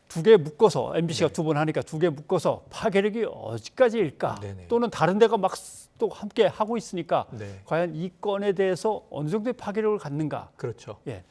두 개 묶어서 MBC가 두 번 하니까 두 개 묶어서 파괴력이 어디까지일까? 또는 다른 데가 막 또 함께 하고 있으니까 과연 이 건에 대해서 어느 정도의 파괴력을 갖는가? 그렇죠. 예.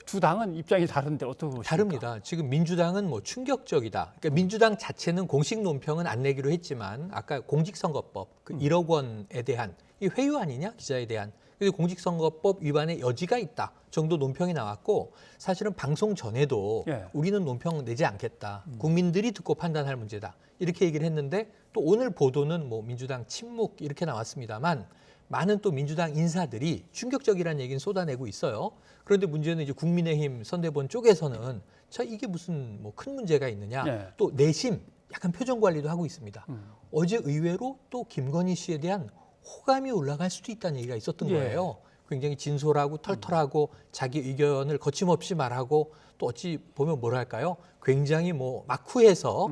두 당은 입장이 다른데 어떻게 보십니까? 다릅니다. 지금 민주당은 뭐 충격적이다. 그러니까 민주당 자체는 공식 논평은 안 내기로 했지만 아까 공직선거법 그 1억 원에 대한 이 회유 아니냐 기자에 대한 그래서 공직선거법 위반의 여지가 있다 정도 논평이 나왔고 사실은 방송 전에도 우리는 논평 내지 않겠다. 국민들이 듣고 판단할 문제다. 이렇게 얘기를 했는데 또 오늘 보도는 뭐 민주당 침묵 이렇게 나왔습니다만 많은 또 민주당 인사들이 충격적이라는 얘기는 쏟아내고 있어요. 그런데 문제는 이제 국민의힘 선대본 쪽에서는 자 이게 무슨 뭐 큰 문제가 있느냐. 또 내심 약간 표정 관리도 하고 있습니다. 어제 의외로 또 김건희 씨에 대한 호감이 올라갈 수도 있다는 얘기가 있었던 거예요. 굉장히 진솔하고 털털하고 자기 의견을 거침없이 말하고 또 어찌 보면 뭐랄까요? 굉장히 뭐 막후해서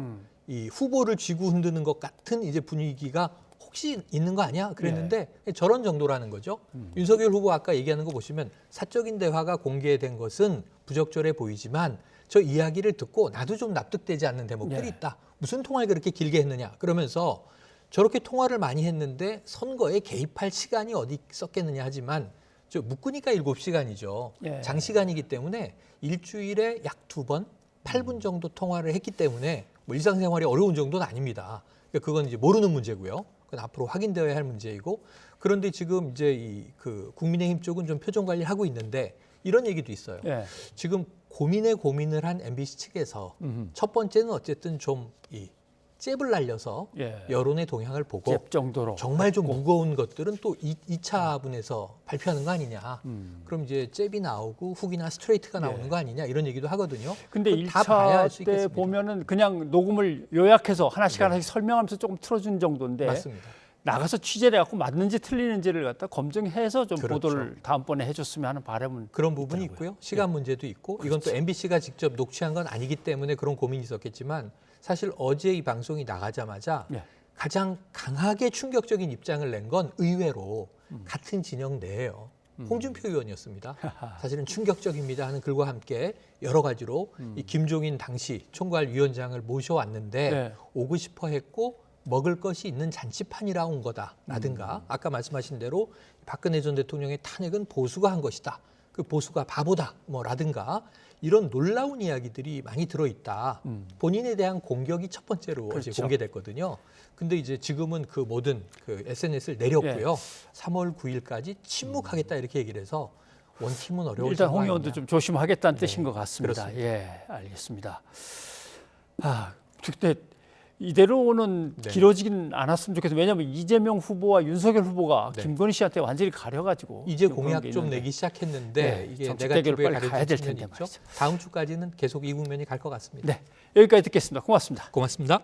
이 후보를 쥐고 흔드는 것 같은 이제 분위기가 혹시 있는 거 아니야? 그랬는데 저런 정도라는 거죠. 윤석열 후보 아까 얘기하는 거 보시면 사적인 대화가 공개된 것은 부적절해 보이지만 저 이야기를 듣고 나도 좀 납득되지 않는 대목들이 있다. 무슨 통화를 그렇게 길게 했느냐? 그러면서 저렇게 통화를 많이 했는데 선거에 개입할 시간이 어디 있었겠느냐 하지만 저 묶으니까 7시간이죠. 장시간이기 때문에 일주일에 약 2번, 8분 정도 통화를 했기 때문에 뭐 일상생활이 어려운 정도는 아닙니다. 그러니까 그건 이제 모르는 문제고요. 그건 앞으로 확인되어야 할 문제이고 그런데 지금 이제 그 국민의힘 쪽은 좀 표정 관리를 하고 있는데 이런 얘기도 있어요. 지금 고민을 한 MBC 측에서 첫 번째는 어쨌든 좀 이 잽을 날려서 여론의 동향을 보고 잽 정도로 정말 좀 무거운 것들은 또 2차분에서 발표하는 거 아니냐. 그럼 이제 잽이 나오고 훅이나 스트레이트가 나오는 거 아니냐 이런 얘기도 하거든요. 근데 1차 때 보면은 그냥 녹음을 요약해서 하나씩 설명하면서 조금 틀어준 정도인데 맞습니다. 나가서 취재를 해갖고 맞는지 틀리는지를 갖다 검증해서 좀 보도를 다음번에 해줬으면 하는 바람은 그런 부분이 있고요. 시간 문제도 있고 이건 또 MBC가 직접 녹취한 건 아니기 때문에 그런 고민이 있었겠지만 사실 어제 이 방송이 나가자마자 가장 강하게 충격적인 입장을 낸 건 의외로 같은 진영 내예요. 홍준표 의원이었습니다. 사실은 충격적입니다 하는 글과 함께 여러 가지로 이 김종인 당시 총괄위원장을 모셔왔는데 오고 싶어 했고 먹을 것이 있는 잔치판이라 온 거다라든가 아까 말씀하신 대로 박근혜 전 대통령의 탄핵은 보수가 한 것이다. 그 보수가 바보다 뭐라든가 이런 놀라운 이야기들이 많이 들어있다. 본인에 대한 공격이 첫 번째로 어제 공개됐거든요. 근데 이제 지금은 그 모든 그 SNS를 내렸고요. 3월 9일까지 침묵하겠다 이렇게 얘기를 해서 원팀은 어려울 일단 홍 의원도 좀 조심하겠다는 뜻인 것 같습니다. 그렇습니다. 알겠습니다. 그때 이대로는 길어지긴 않았으면 좋겠어요. 왜냐하면 이재명 후보와 윤석열 후보가 김건희 씨한테 완전히 가려가지고 이제 공약 좀 내기 시작했는데 이게 정책대결을 빨리 가야 될 텐데 있죠. 다음 주까지는 계속 이 국면이 갈 것 같습니다. 네, 여기까지 듣겠습니다. 고맙습니다. 고맙습니다.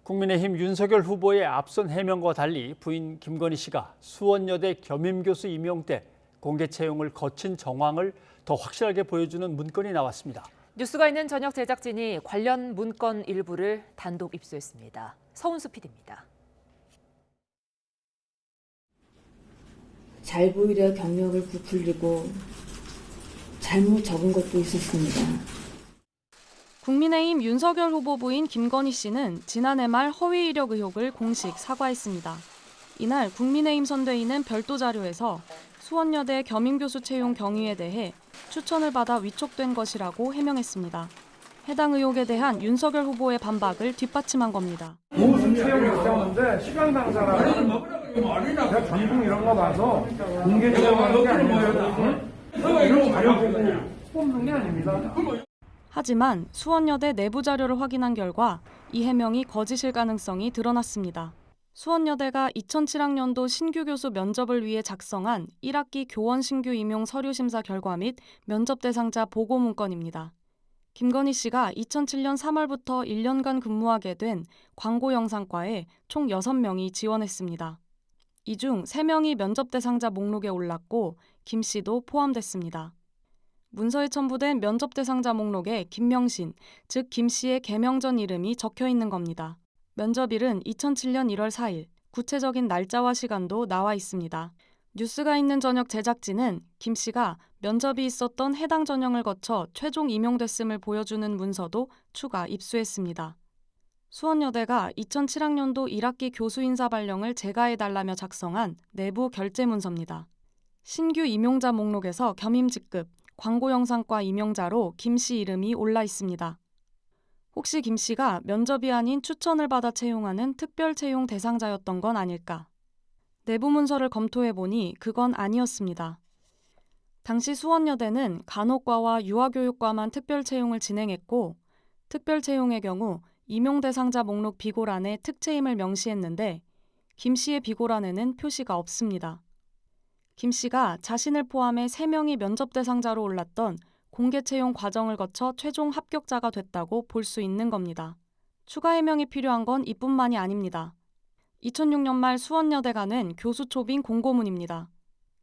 국민의힘 윤석열 후보의 앞선 해명과 달리 부인 김건희 씨가 수원여대 겸임교수 임용 때 공개 채용을 거친 정황을 더 확실하게 보여주는 문건이 나왔습니다. 뉴스가 있는 저녁 제작진이 관련 문건 일부를 단독 입수했습니다. 서운수 PD입니다. 잘 보이려 경력을 부풀리고 잘못 적은 것도 있었습니다. 국민의힘 윤석열 후보 부인 김건희 씨는 지난해 말 허위 이력 의혹을 공식 사과했습니다. 이날 국민의힘 선대위는 별도 자료에서 수원여대 겸임교수 채용 경위에 대해 추천을 받아 위촉된 것이라고 해명했습니다. 해당 의혹에 대한 윤석열 후보의 반박을 뒷받침한 겁니다. 무슨 채용이 있었는데 시간 당사라는 내가 전공 이런 거 봐서 공개 채용하는 게 아니라 이런 자료 보고 뽑는 게 아닙니다. 하지만 수원여대 내부 자료를 확인한 결과 이 해명이 거짓일 가능성이 드러났습니다. 수원여대가 2007학년도 신규 교수 면접을 위해 작성한 1학기 교원 신규 임용 서류 심사 결과 및 면접 대상자 보고 문건입니다. 김건희 씨가 2007년 3월부터 1년간 근무하게 된 광고영상과에 총 6명이 지원했습니다. 이 중 3명이 면접 대상자 목록에 올랐고 김 씨도 포함됐습니다. 문서에 첨부된 면접 대상자 목록에 김명신, 즉 김 씨의 개명 전 이름이 적혀 있는 겁니다. 면접일은 2007년 1월 4일, 구체적인 날짜와 시간도 나와 있습니다. 뉴스가 있는 저녁 제작진은 김 씨가 면접이 있었던 해당 전형을 거쳐 최종 임용됐음을 보여주는 문서도 추가 입수했습니다. 수원여대가 2007학년도 1학기 교수 인사 발령을 재가해달라며 작성한 내부 결재 문서입니다. 신규 임용자 목록에서 겸임 직급, 광고영상과 임용자로 김 씨 이름이 올라 있습니다. 혹시 김 씨가 면접이 아닌 추천을 받아 채용하는 특별 채용 대상자였던 건 아닐까? 내부 문서를 검토해보니 그건 아니었습니다. 당시 수원여대는 간호과와 유아교육과만 특별 채용을 진행했고 특별 채용의 경우 임용 대상자 목록 비고란에 특채임을 명시했는데 김 씨의 비고란에는 표시가 없습니다. 김 씨가 자신을 포함해 3명이 면접 대상자로 올랐던 공개 채용 과정을 거쳐 최종 합격자가 됐다고 볼 수 있는 겁니다. 추가 해명이 필요한 건 이뿐만이 아닙니다. 2006년 말 수원여대가는 교수 초빙 공고문입니다.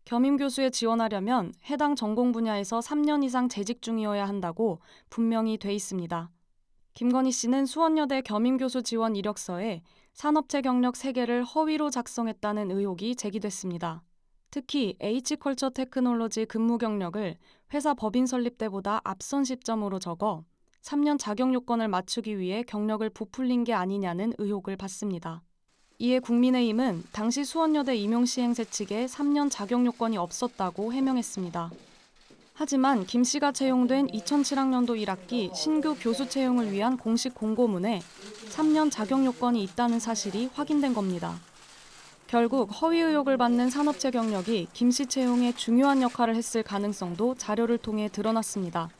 겸임 교수에 지원하려면 해당 전공 분야에서 3년 이상 재직 중이어야 한다고 분명히 돼 있습니다. 김건희 씨는 수원여대 겸임교수 지원 이력서에 산업체 경력 3개를 허위로 작성했다는 의혹이 제기됐습니다. 특히 H컬처 테크놀로지 근무 경력을 회사 법인 설립 때보다 앞선 시점으로 적어 3년 자격 요건을 맞추기 위해 경력을 부풀린 게 아니냐는 의혹을 받습니다. 이에 국민의힘은 당시 수원여대 임용시행세 측에 3년 자격 요건이 없었다고 해명했습니다. 하지만 김 씨가 채용된 2007학년도 1학기 신규 교수 채용을 위한 공식 공고문에 3년 자격 요건이 있다는 사실이 확인된 겁니다. 결국 허위 의혹을 받는 산업체 경력이 김 씨 채용에 중요한 역할을 했을 가능성도 자료를 통해 드러났습니다.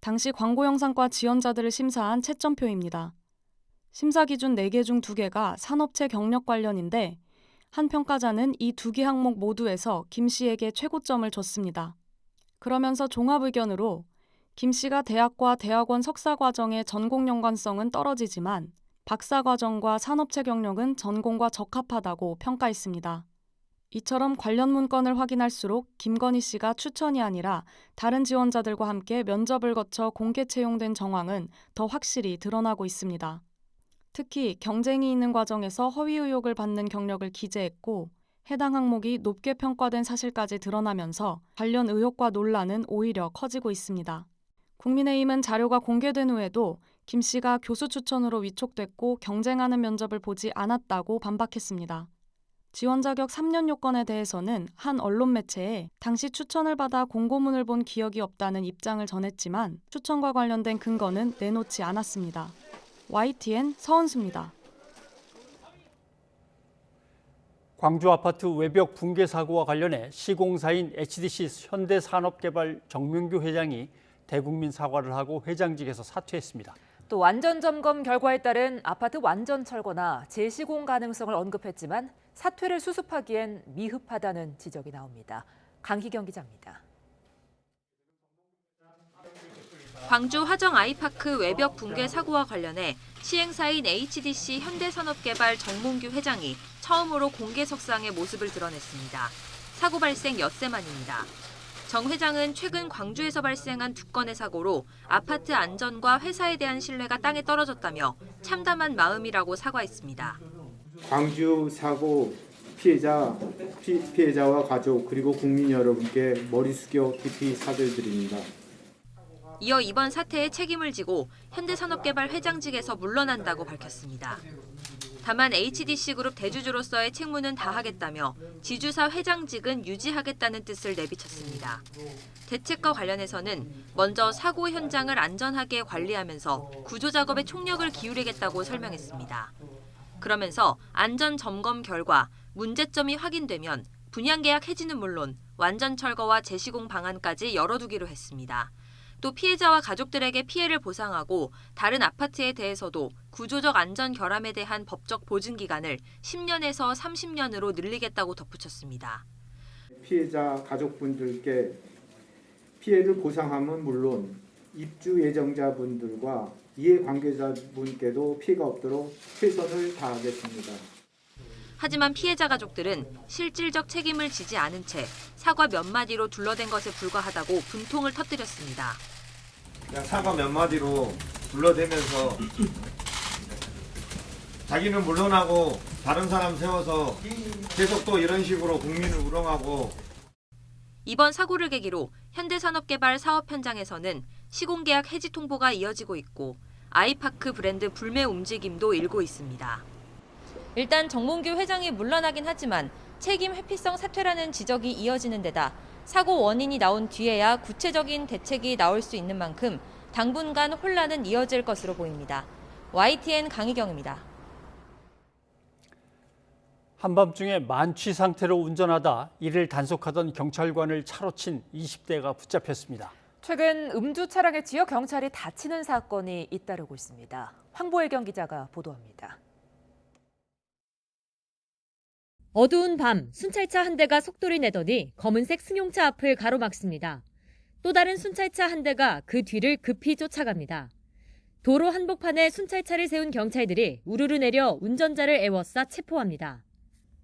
당시 광고영상과 지원자들을 심사한 채점표입니다. 심사 기준 4개 중 2개가 산업체 경력 관련인데 한 평가자는 이 2개 항목 모두에서 김 씨에게 최고점을 줬습니다. 그러면서 종합 의견으로 김 씨가 대학과 대학원 석사 과정의 전공 연관성은 떨어지지만 박사 과정과 산업체 경력은 전공과 적합하다고 평가했습니다. 이처럼 관련 문건을 확인할수록 김건희 씨가 추천이 아니라 다른 지원자들과 함께 면접을 거쳐 공개 채용된 정황은 더 확실히 드러나고 있습니다. 특히 경쟁이 있는 과정에서 허위 의혹을 받는 경력을 기재했고 해당 항목이 높게 평가된 사실까지 드러나면서 관련 의혹과 논란은 오히려 커지고 있습니다. 국민의힘은 자료가 공개된 후에도 김 씨가 교수 추천으로 위촉됐고 경쟁하는 면접을 보지 않았다고 반박했습니다. 지원 자격 3년 요건에 대해서는 한 언론 매체에 당시 추천을 받아 공고문을 본 기억이 없다는 입장을 전했지만 추천과 관련된 근거는 내놓지 않았습니다. YTN 서은수입니다. 광주 아파트 외벽 붕괴 사고와 관련해 시공사인 HDC 현대산업개발 정명규 회장이 대국민 사과를 하고 회장직에서 사퇴했습니다. 또 완전 점검 결과에 따른 아파트 완전 철거나 재시공 가능성을 언급했지만 사퇴를 수습하기엔 미흡하다는 지적이 나옵니다. 강희경 기자입니다. 광주 화정 아이파크 외벽 붕괴 사고와 관련해 시행사인 HDC 현대산업개발 정몽규 회장이 처음으로 공개석상의 모습을 드러냈습니다. 사고 발생 엿새 만입니다. 정 회장은 최근 광주에서 발생한 2건의 사고로 아파트 안전과 회사에 대한 신뢰가 땅에 떨어졌다며 참담한 마음이라고 사과했습니다. 광주 사고 피해자와 가족 그리고 국민 여러분께 머리 숙여 깊이 사죄드립니다. 이어 이번 사태에 책임을 지고 현대산업개발 회장직에서 물러난다고 밝혔습니다. 다만 HDC그룹 대주주로서의 책무는 다하겠다며 지주사 회장직은 유지하겠다는 뜻을 내비쳤습니다. 대책과 관련해서는 먼저 사고 현장을 안전하게 관리하면서 구조 작업에 총력을 기울이겠다고 설명했습니다. 그러면서 안전 점검 결과 문제점이 확인되면 분양계약 해지는 물론 완전 철거와 재시공 방안까지 열어두기로 했습니다. 또 피해자와 가족들에게 피해를 보상하고 다른 아파트에 대해서도 구조적 안전 결함에 대한 법적 보증 기간을 10년에서 30년으로 늘리겠다고 덧붙였습니다. 피해자 가족분들께 피해를 보상함은 물론 입주 예정자분들과 이해관계자분께도 피해가 없도록 최선을 다하겠습니다. 하지만 피해자 가족들은 실질적 책임을 지지 않은 채 사과 몇 마디로 둘러댄 것에 불과하다고 분통을 터뜨렸습니다. 그냥 사과 몇 마디로 둘러대면서 자기는 물러나고 다른 사람 세워서 계속 또 이런 식으로 국민을 우롱하고. 이번 사고를 계기로 현대산업개발 사업 현장에서는 시공계약 해지 통보가 이어지고 있고 아이파크 브랜드 불매 움직임도 일고 있습니다. 일단 정몽규 회장이 물러나긴 하지만 책임 회피성 사퇴라는 지적이 이어지는 데다 사고 원인이 나온 뒤에야 구체적인 대책이 나올 수 있는 만큼 당분간 혼란은 이어질 것으로 보입니다. YTN 강희경입니다. 한밤중에 만취 상태로 운전하다 이를 단속하던 경찰관을 차로 친 20대가 붙잡혔습니다. 최근 음주 차량에 치여 경찰이 다치는 사건이 잇따르고 있습니다. 황보혜경 기자가 보도합니다. 어두운 밤 순찰차 한 대가 속도를 내더니 검은색 승용차 앞을 가로막습니다. 또 다른 순찰차 한 대가 그 뒤를 급히 쫓아갑니다. 도로 한복판에 순찰차를 세운 경찰들이 우르르 내려 운전자를 에워싸 체포합니다.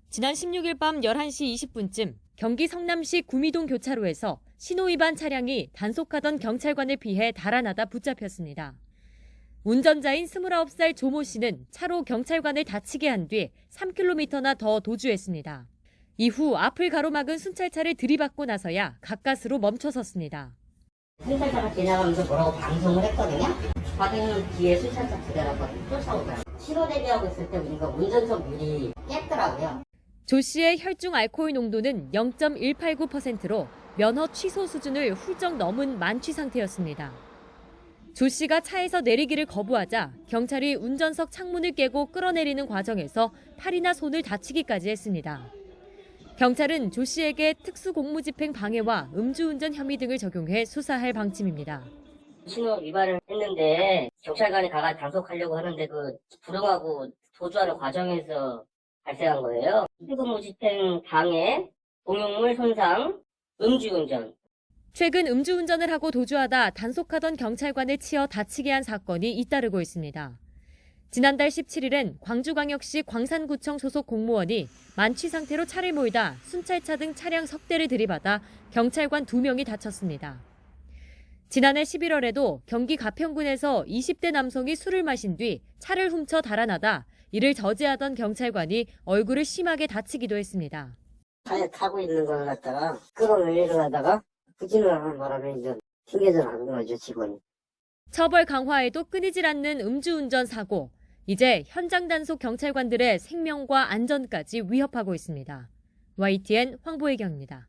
지난 16일 밤 11시 20분쯤 경기 성남시 구미동 교차로에서 신호위반 차량이 단속하던 경찰관을 피해 달아나다 붙잡혔습니다. 운전자인 29살 조모 씨는 차로 경찰관을 다치게 한 뒤 3km나 더 도주했습니다. 이후 앞을 가로막은 순찰차를 들이받고 나서야 가까스로 멈춰섰습니다. 순찰차가 지나가면서 뭐라고 방송을 했거든요. 받은 뒤에 순찰차 두 대라고 쫓아오더라고요. 신호 대기하고 있을 때 우리가 운전석 유리 깼더라고요. 조 씨의 혈중 알코올 농도는 0.189%로 면허 취소 수준을 훌쩍 넘은 만취 상태였습니다. 조 씨가 차에서 내리기를 거부하자 경찰이 운전석 창문을 깨고 끌어내리는 과정에서 팔이나 손을 다치기까지 했습니다. 경찰은 조 씨에게 특수공무집행 방해와 음주운전 혐의 등을 적용해 수사할 방침입니다. 신호 위반을 했는데 경찰관이 가가 단속하려고 하는데 불응하고 도주하는 과정에서 발생한 거예요. 특수공무집행 방해, 공용물 손상, 음주운전. 최근 음주운전을 하고 도주하다 단속하던 경찰관을 치어 다치게 한 사건이 잇따르고 있습니다. 지난달 17일엔 광주광역시 광산구청 소속 공무원이 만취 상태로 차를 몰다 순찰차 등 차량 석 대를 들이받아 경찰관 2명이 다쳤습니다. 지난해 11월에도 경기 가평군에서 20대 남성이 술을 마신 뒤 차를 훔쳐 달아나다 이를 저지하던 경찰관이 얼굴을 심하게 다치기도 했습니다. 차에 타고 있는 걸 갖다가 끌어내리려 하다가 후진을 하는 바람에 이제 튕겨져 나간 거죠, 직원이. 처벌 강화에도 끊이질 않는 음주운전 사고. 이제 현장 단속 경찰관들의 생명과 안전까지 위협하고 있습니다. YTN 황보혜경입니다.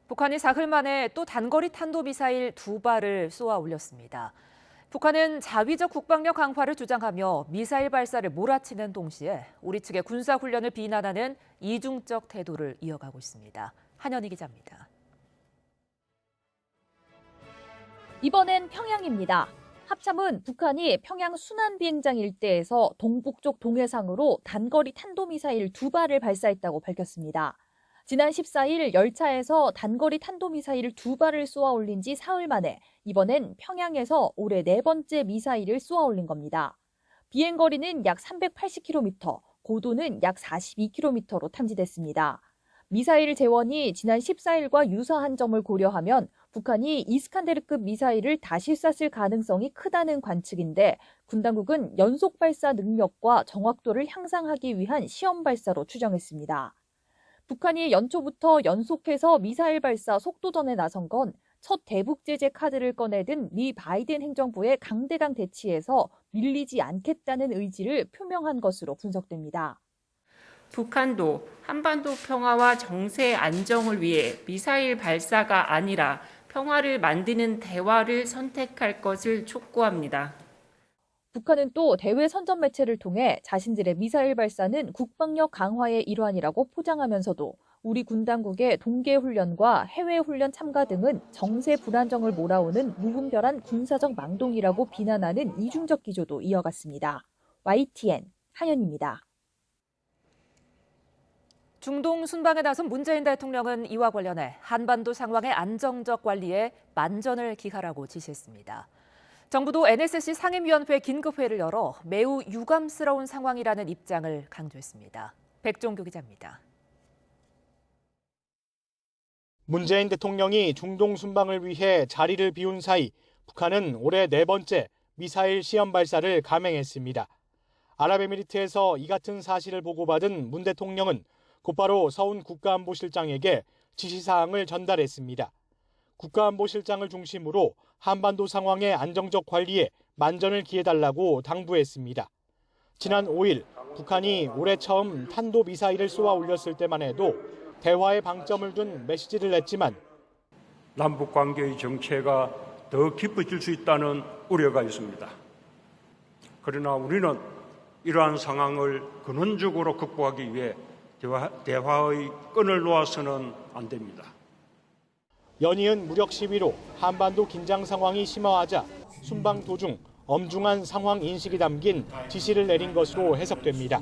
북한이 사흘 만에 또 단거리 탄도미사일 2발을 쏘아 올렸습니다. 북한은 자위적 국방력 강화를 주장하며 미사일 발사를 몰아치는 동시에 우리 측의 군사훈련을 비난하는 이중적 태도를 이어가고 있습니다. 한현희 기자입니다. 이번엔 평양입니다. 합참은 북한이 평양 순안비행장 일대에서 동북쪽 동해상으로 단거리 탄도미사일 2발을 발사했다고 밝혔습니다. 지난 14일 열차에서 단거리 탄도미사일 2발을 쏘아 올린 지 사흘 만에 이번엔 평양에서 올해 4번째 미사일을 쏘아 올린 겁니다. 비행거리는 약 380km, 고도는 약 42km로 탐지됐습니다. 미사일 재원이 지난 14일과 유사한 점을 고려하면 북한이 이스칸데르급 미사일을 다시 쐈을 가능성이 크다는 관측인데 군 당국은 연속 발사 능력과 정확도를 향상하기 위한 시험 발사로 추정했습니다. 북한이 연초부터 연속해서 미사일 발사 속도전에 나선 건 첫 대북 제재 카드를 꺼내든 미 바이든 행정부의 강대강 대치에서 밀리지 않겠다는 의지를 표명한 것으로 분석됩니다. 북한도 한반도 평화와 정세 안정을 위해 미사일 발사가 아니라 평화를 만드는 대화를 선택할 것을 촉구합니다. 북한은 또 대외 선전 매체를 통해 자신들의 미사일 발사는 국방력 강화의 일환이라고 포장하면서도 우리 군 당국의 동계훈련과 해외훈련 참가 등은 정세 불안정을 몰아오는 무분별한 군사적 망동이라고 비난하는 이중적 기조도 이어갔습니다. YTN 한현입니다. 중동 순방에 나선 문재인 대통령은 이와 관련해 한반도 상황의 안정적 관리에 만전을 기하라고 지시했습니다. 정부도 NSC 상임위원회 긴급회를 열어 매우 유감스러운 상황이라는 입장을 강조했습니다. 백종교 기자입니다. 문재인 대통령이 중동 순방을 위해 자리를 비운 사이 북한은 올해 4번째 미사일 시험 발사를 감행했습니다. 아랍에미리트에서 이 같은 사실을 보고받은 문 대통령은 곧바로 서훈 국가안보실장에게 지시사항을 전달했습니다. 국가안보실장을 중심으로 한반도 상황의 안정적 관리에 만전을 기해달라고 당부했습니다. 지난 5일 북한이 올해 처음 탄도미사일을 쏘아 올렸을 때만 해도 대화에 방점을 둔 메시지를 냈지만 남북 관계의 정체가 더 깊어질 수 있다는 우려가 있습니다. 그러나 우리는 이러한 상황을 근원적으로 극복하기 위해 대화의 끈을 놓아서는 안 됩니다. 연이은 무력 시위로 한반도 긴장 상황이 심화하자 순방 도중 엄중한 상황 인식이 담긴 지시를 내린 것으로 해석됩니다.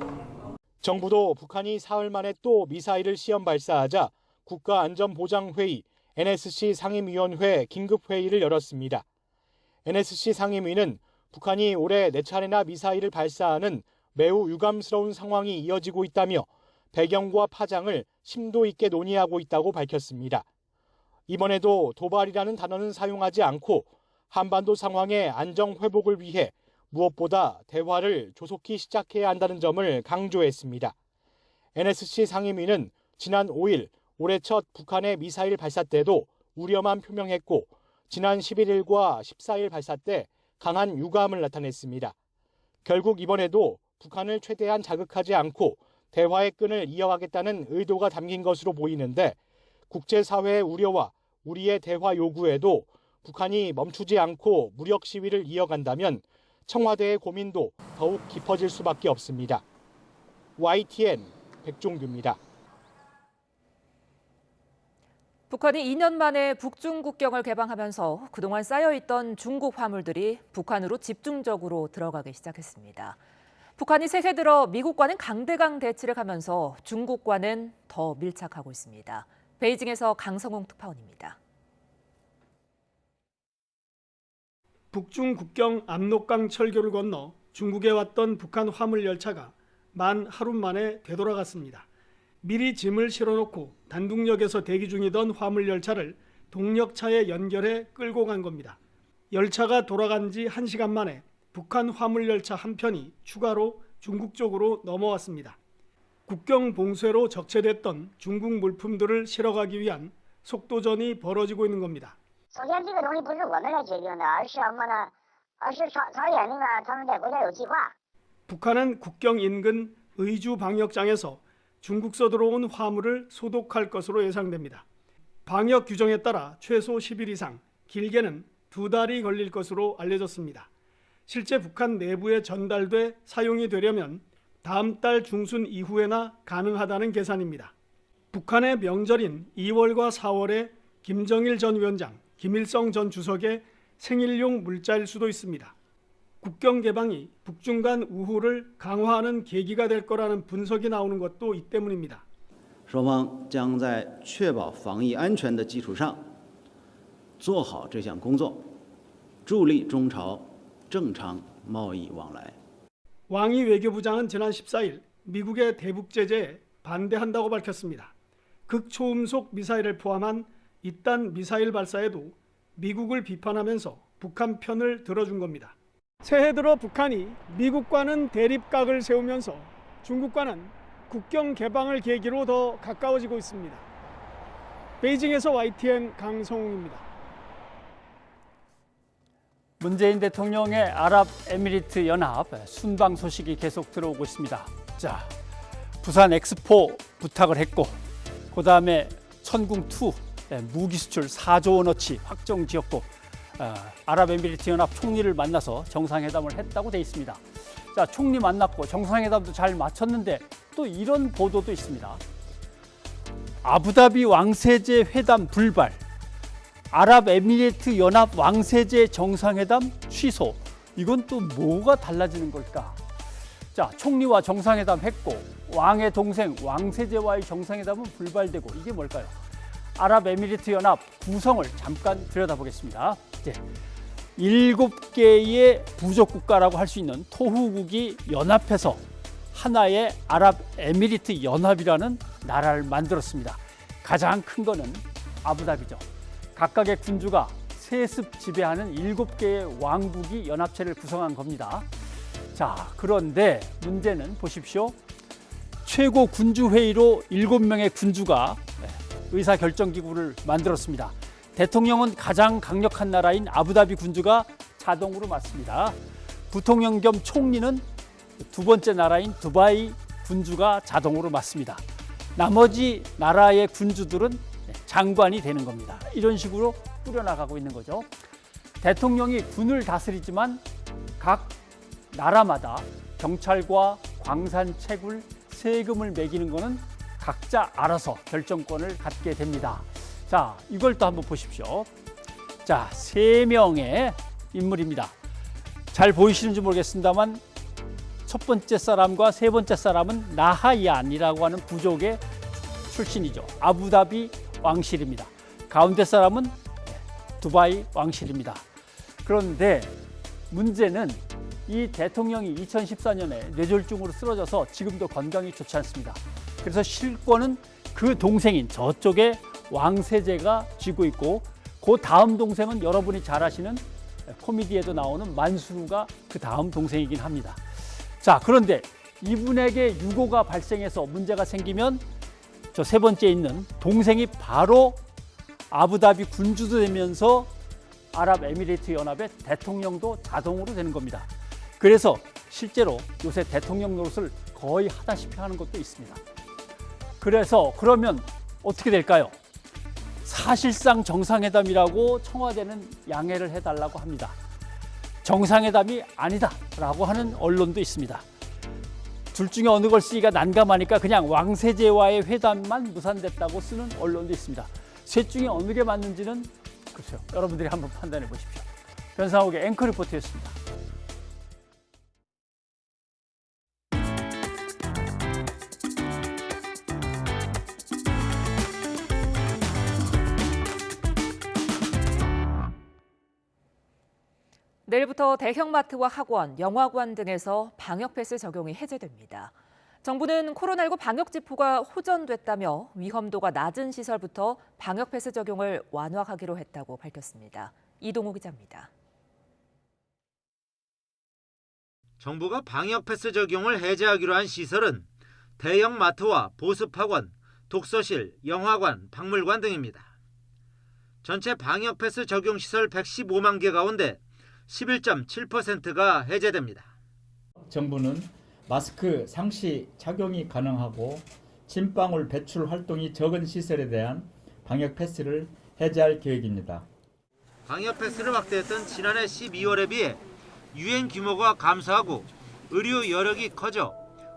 정부도 북한이 사흘 만에 또 미사일을 시험 발사하자 국가안전보장회의 NSC 상임위원회 긴급회의를 열었습니다. NSC 상임위는 북한이 올해 4차례나 미사일을 발사하는 매우 유감스러운 상황이 이어지고 있다며 배경과 파장을 심도 있게 논의하고 있다고 밝혔습니다. 이번에도 도발이라는 단어는 사용하지 않고 한반도 상황의 안정 회복을 위해 무엇보다 대화를 조속히 시작해야 한다는 점을 강조했습니다. NSC 상임위는 지난 5일 올해 첫 북한의 미사일 발사 때도 우려만 표명했고 지난 11일과 14일 발사 때 강한 유감을 나타냈습니다. 결국 이번에도 북한을 최대한 자극하지 않고 대화의 끈을 이어가겠다는 의도가 담긴 것으로 보이는데 국제사회의 우려와 우리의 대화 요구에도 북한이 멈추지 않고 무력 시위를 이어간다면 청와대의 고민도 더욱 깊어질 수밖에 없습니다. YTN 백종규입니다. 북한이 2년 만에 북중 국경을 개방하면서 그동안 쌓여있던 중국 화물들이 북한으로 집중적으로 들어가기 시작했습니다. 북한이 새해 들어 미국과는 강대강 대치를 하면서 중국과는 더 밀착하고 있습니다. 베이징에서 강성홍 특파원입니다. 북중 국경 압록강 철교를 건너 중국에 왔던 북한 화물 열차가 만 하루 만에 되돌아갔습니다. 미리 짐을 실어놓고 단둥역에서 대기 중이던 화물 열차를 동력차에 연결해 끌고 간 겁니다. 열차가 돌아간 지 1시간 만에 북한 화물 열차 한 편이 추가로 중국 쪽으로 넘어왔습니다. 국경 봉쇄로 적체됐던 중국 물품들을 실어가기 위한 속도전이 벌어지고 있는 겁니다. 북한은 국경 인근 의주 방역장에서 중국서 들어온 화물을 소독할 것으로 예상됩니다. 방역 규정에 따라 최소 10일 이상, 길게는 2달이 걸릴 것으로 알려졌습니다. 실제 북한 내부에 전달돼 사용이 되려면 다음 달 중순 이후에나 가능하다는 계산입니다. 북한의 명절인 2월과 4월에 김정일 전 위원장, 김일성 전 주석의 생일용 물자일 수도 있습니다. 국경 개방이 북중 간 우호를 강화하는 계기가 될 거라는 분석이 나오는 것도 이 때문입니다. 双方将在确保防疫安全的基础上做好这项工作，助力中朝正常贸易往来。 왕이 외교부장은 지난 14일 미국의 대북 제재에 반대한다고 밝혔습니다. 극초음속 미사일을 포함한 이딴 미사일 발사에도 미국을 비판하면서 북한 편을 들어준 겁니다. 새해 들어 북한이 미국과는 대립각을 세우면서 중국과는 국경 개방을 계기로 더 가까워지고 있습니다. 베이징에서 YTN 강성웅입니다. 문재인 대통령의 아랍에미리트 연합 순방 소식이 계속 들어오고 있습니다. 자, 부산 엑스포 부탁을 했고 그다음에 천궁2 무기 수출 4조 원어치 확정 지었고 아랍에미리트 연합 총리를 만나서 정상회담을 했다고 돼 있습니다. 자, 총리 만났고 정상회담도 잘 마쳤는데 또 이런 보도도 있습니다. 아부다비 왕세제 회담 불발, 아랍에미리트 연합 왕세제 정상회담 취소. 이건 또 뭐가 달라지는 걸까? 자, 총리와 정상회담 했고 왕의 동생 왕세제와의 정상회담은 불발되고 이게 뭘까요? 아랍에미리트 연합 구성을 잠깐 들여다보겠습니다. 이제 7개의 부족 국가라고 할 수 있는 토후국이 연합해서 하나의 아랍에미리트 연합이라는 나라를 만들었습니다. 가장 큰 거는 아부다비죠. 각각의 군주가 세습 지배하는 7개의 왕국이 연합체를 구성한 겁니다. 자, 그런데 문제는 보십시오. 최고 군주회의로 7명의 군주가 의사결정기구를 만들었습니다. 대통령은 가장 강력한 나라인 아부다비 군주가 자동으로 맡습니다. 부통령 겸 총리는 두 번째 나라인 두바이 군주가 자동으로 맡습니다. 나머지 나라의 군주들은 장관이 되는 겁니다. 이런 식으로 꾸려나가고 있는 거죠. 대통령이 군을 다스리지만 각 나라마다 경찰과 광산 채굴, 세금을 매기는 거는 각자 알아서 결정권을 갖게 됩니다. 자, 이걸 또 한번 보십시오. 자, 3명의 인물입니다. 잘 보이시는지 모르겠습니다만 첫 번째 사람과 세 번째 사람은 나하얀이라고 하는 부족의 출신이죠. 아부다비 왕실입니다. 가운데 사람은 두바이 왕실입니다. 그런데 문제는 이 대통령이 2014년에 뇌졸중으로 쓰러져서 지금도 건강이 좋지 않습니다. 그래서 실권은 그 동생인 저쪽에 왕세제가 쥐고 있고 그 다음 동생은 여러분이 잘 아시는 코미디에도 나오는 만수르가 그 다음 동생이긴 합니다. 자, 그런데 이분에게 유고가 발생해서 문제가 생기면 저 세 번째 있는 동생이 바로 아부다비 군주도 되면서 아랍에미리트 연합의 대통령도 자동으로 되는 겁니다. 그래서 실제로 요새 대통령 노릇을 거의 하다시피 하는 것도 있습니다. 그래서 그러면 어떻게 될까요? 사실상 정상회담이라고 청와대는 양해를 해달라고 합니다. 정상회담이 아니다라고 하는 언론도 있습니다. 둘 중에 어느 걸 쓰기가 난감하니까 그냥 왕세제와의 회담만 무산됐다고 쓰는 언론도 있습니다. 셋 중에 어느 게 맞는지는 글쎄요, 여러분들이 한번 판단해 보십시오. 변상욱의 앵커 리포트였습니다. 내일부터 대형마트와 학원, 영화관 등에서 방역 패스 적용이 해제됩니다. 정부는 코로나19 방역 지표가 호전됐다며 위험도가 낮은 시설부터 방역 패스 적용을 완화하기로 했다고 밝혔습니다. 이동호 기자입니다. 정부가 방역 패스 적용을 해제하기로 한 시설은 대형마트와 보습학원, 독서실, 영화관, 박물관 등입니다. 전체 방역 패스 적용 시설 115만 개 가운데 11.7%가 해제됩니다. 정부는 마스크 상시 착용이 가능하고 침방울 배출 활동이 적은 시설에 대한 방역 패스를 해제할 계획입니다. 방역 패스를 확대했던 지난해 12월에 비해 유행 규모가 감소하고 의료 여력이 커져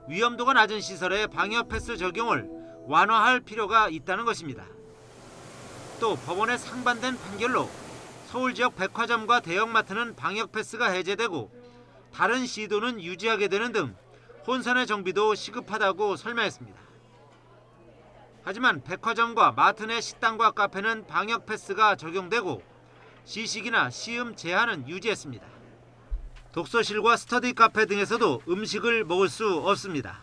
위험도가 낮은 시설에 방역 패스 적용을 완화할 필요가 있다는 것입니다. 또 법원의 상반된 판결로 서울 지역 백화점과 대형마트는 방역 패스가 해제되고 다른 시도는 유지하게 되는 등 혼선의 정비도 시급하다고 설명했습니다. 하지만 백화점과 마트 내 식당과 카페는 방역 패스가 적용되고 시식이나 시음 제한은 유지했습니다. 독서실과 스터디 카페 등에서도 음식을 먹을 수 없습니다.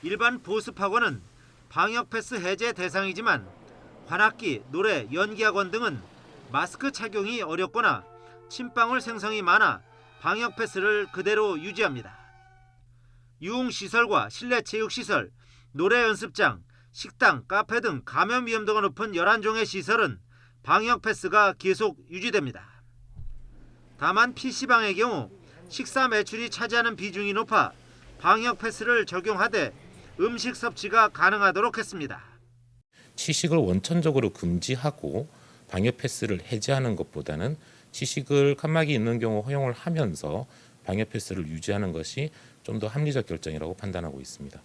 일반 보습학원은 방역 패스 해제 대상이지만 관악기, 노래, 연기학원 등은 마스크 착용이 어렵거나 침방울 생성이 많아 방역 패스를 그대로 유지합니다. 유흥시설과 실내 체육시설, 노래 연습장, 식당, 카페 등 감염 위험도가 높은 11종의 시설은 방역 패스가 계속 유지됩니다. 다만 PC방의 경우 식사 매출이 차지하는 비중이 높아 방역 패스를 적용하되 음식 섭취가 가능하도록 했습니다. 시식을 원천적으로 금지하고 방역 패스를 해제하는 것보다는 시식을 칸막이 있는 경우 허용을 하면서 방역 패스를 유지하는 것이 좀 더 합리적 결정이라고 판단하고 있습니다.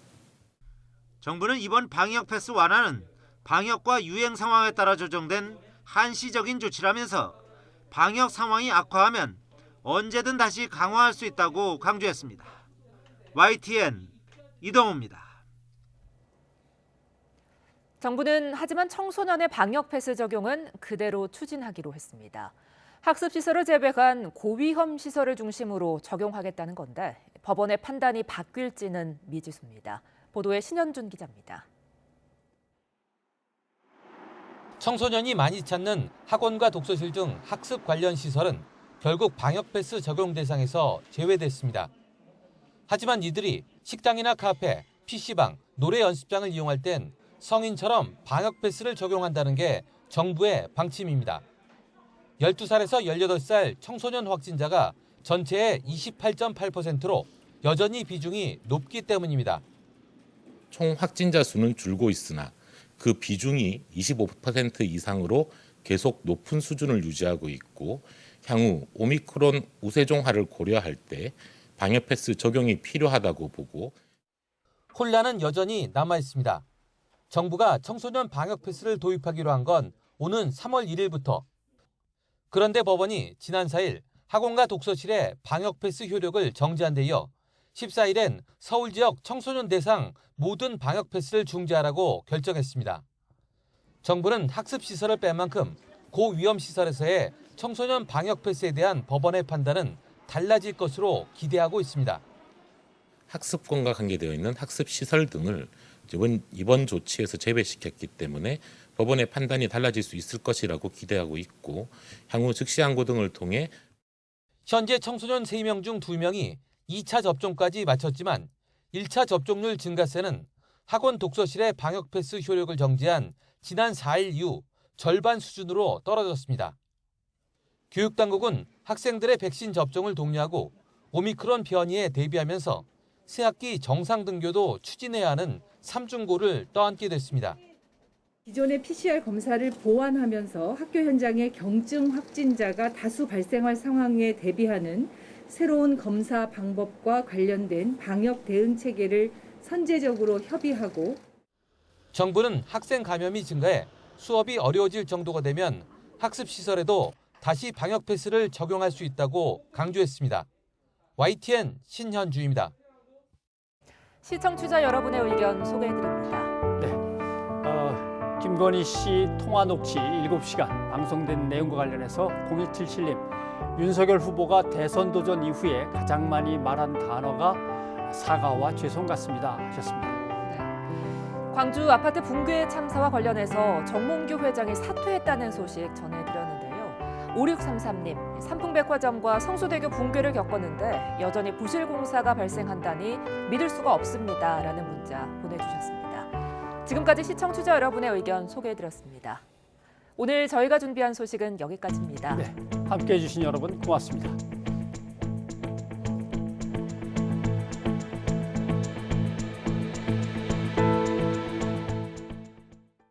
정부는 이번 방역 패스 완화는 방역과 유행 상황에 따라 조정된 한시적인 조치라면서 방역 상황이 악화하면 언제든 다시 강화할 수 있다고 강조했습니다. YTN 이동호입니다. 정부는 하지만 청소년의 방역 패스 적용은 그대로 추진하기로 했습니다. 학습시설을 제외한 고위험 시설을 중심으로 적용하겠다는 건데 법원의 판단이 바뀔지는 미지수입니다. 보도에 신현준 기자입니다. 청소년이 많이 찾는 학원과 독서실 등 학습 관련 시설은 결국 방역 패스 적용 대상에서 제외됐습니다. 하지만 이들이 식당이나 카페, PC방, 노래 연습장을 이용할 땐 성인처럼 방역 패스를 적용한다는 게 정부의 방침입니다. 12살에서 18살 청소년 확진자가 전체의 28.8%로 여전히 비중이 높기 때문입니다. 총 확진자 수는 줄고 있으나 그 비중이 25% 이상으로 계속 높은 수준을 유지하고 있고 향후 오미크론 우세종화를 고려할 때 방역 패스 적용이 필요하다고 보고 혼란은 여전히 남아 있습니다. 정부가 청소년 방역 패스를 도입하기로 한 건 오는 3월 1일부터. 그런데 법원이 지난 4일 학원과 독서실의 방역 패스 효력을 정지한 데 이어 14일엔 서울 지역 청소년 대상 모든 방역 패스를 중지하라고 결정했습니다. 정부는 학습시설을 뺀 만큼 고위험 시설에서의 청소년 방역 패스에 대한 법원의 판단은 달라질 것으로 기대하고 있습니다. 학습권과 관계되어 있는 학습시설 등을 이번 조치에서 제외시켰기 때문에 법원의 판단이 달라질 수 있을 것이라고 기대하고 있고 향후 즉시항고 등을 통해 현재 청소년 3명 중 2명이 2차 접종까지 마쳤지만 1차 접종률 증가세는 학원 독서실의 방역 패스 효력을 정지한 지난 4일 이후 절반 수준으로 떨어졌습니다. 교육당국은 학생들의 백신 접종을 독려하고 오미크론 변이에 대비하면서 새학기 정상 등교도 추진해야 하는 삼중고를 떠안게 됐습니다. 기존의 PCR 검사를 보완하면서 학교 현장에 경증 확진자가 다수 발생할 상황에 대비하는 새로운 검사 방법과 관련된 방역 대응 체계를 선제적으로 협의하고 정부는 학생 감염이 증가해 수업이 어려워질 정도가 되면 학습시설에도 다시 방역 패스를 적용할 수 있다고 강조했습니다. YTN 신현주입니다. 시청취자 여러분의 의견 소개해드립니다. 김건희 씨 통화 녹취 7시간 방송된 내용과 관련해서 0177님, 윤석열 후보가 대선 도전 이후에 가장 많이 말한 단어가 사과와 죄송 같습니다 하셨습니다. 광주 아파트 붕괴 참사와 관련해서 정몽규 회장이 사퇴했다는 소식 전해드렸는데요. 5633님, 삼풍백화점과 성수대교 붕괴를 겪었는데 여전히 부실공사가 발생한다니 믿을 수가 없습니다 라는 문자 보내주셨습니다. 지금까지 시청취자 여러분의 의견 소개해드렸습니다. 오늘 저희가 준비한 소식은 여기까지입니다. 함께해 주신 여러분 고맙습니다.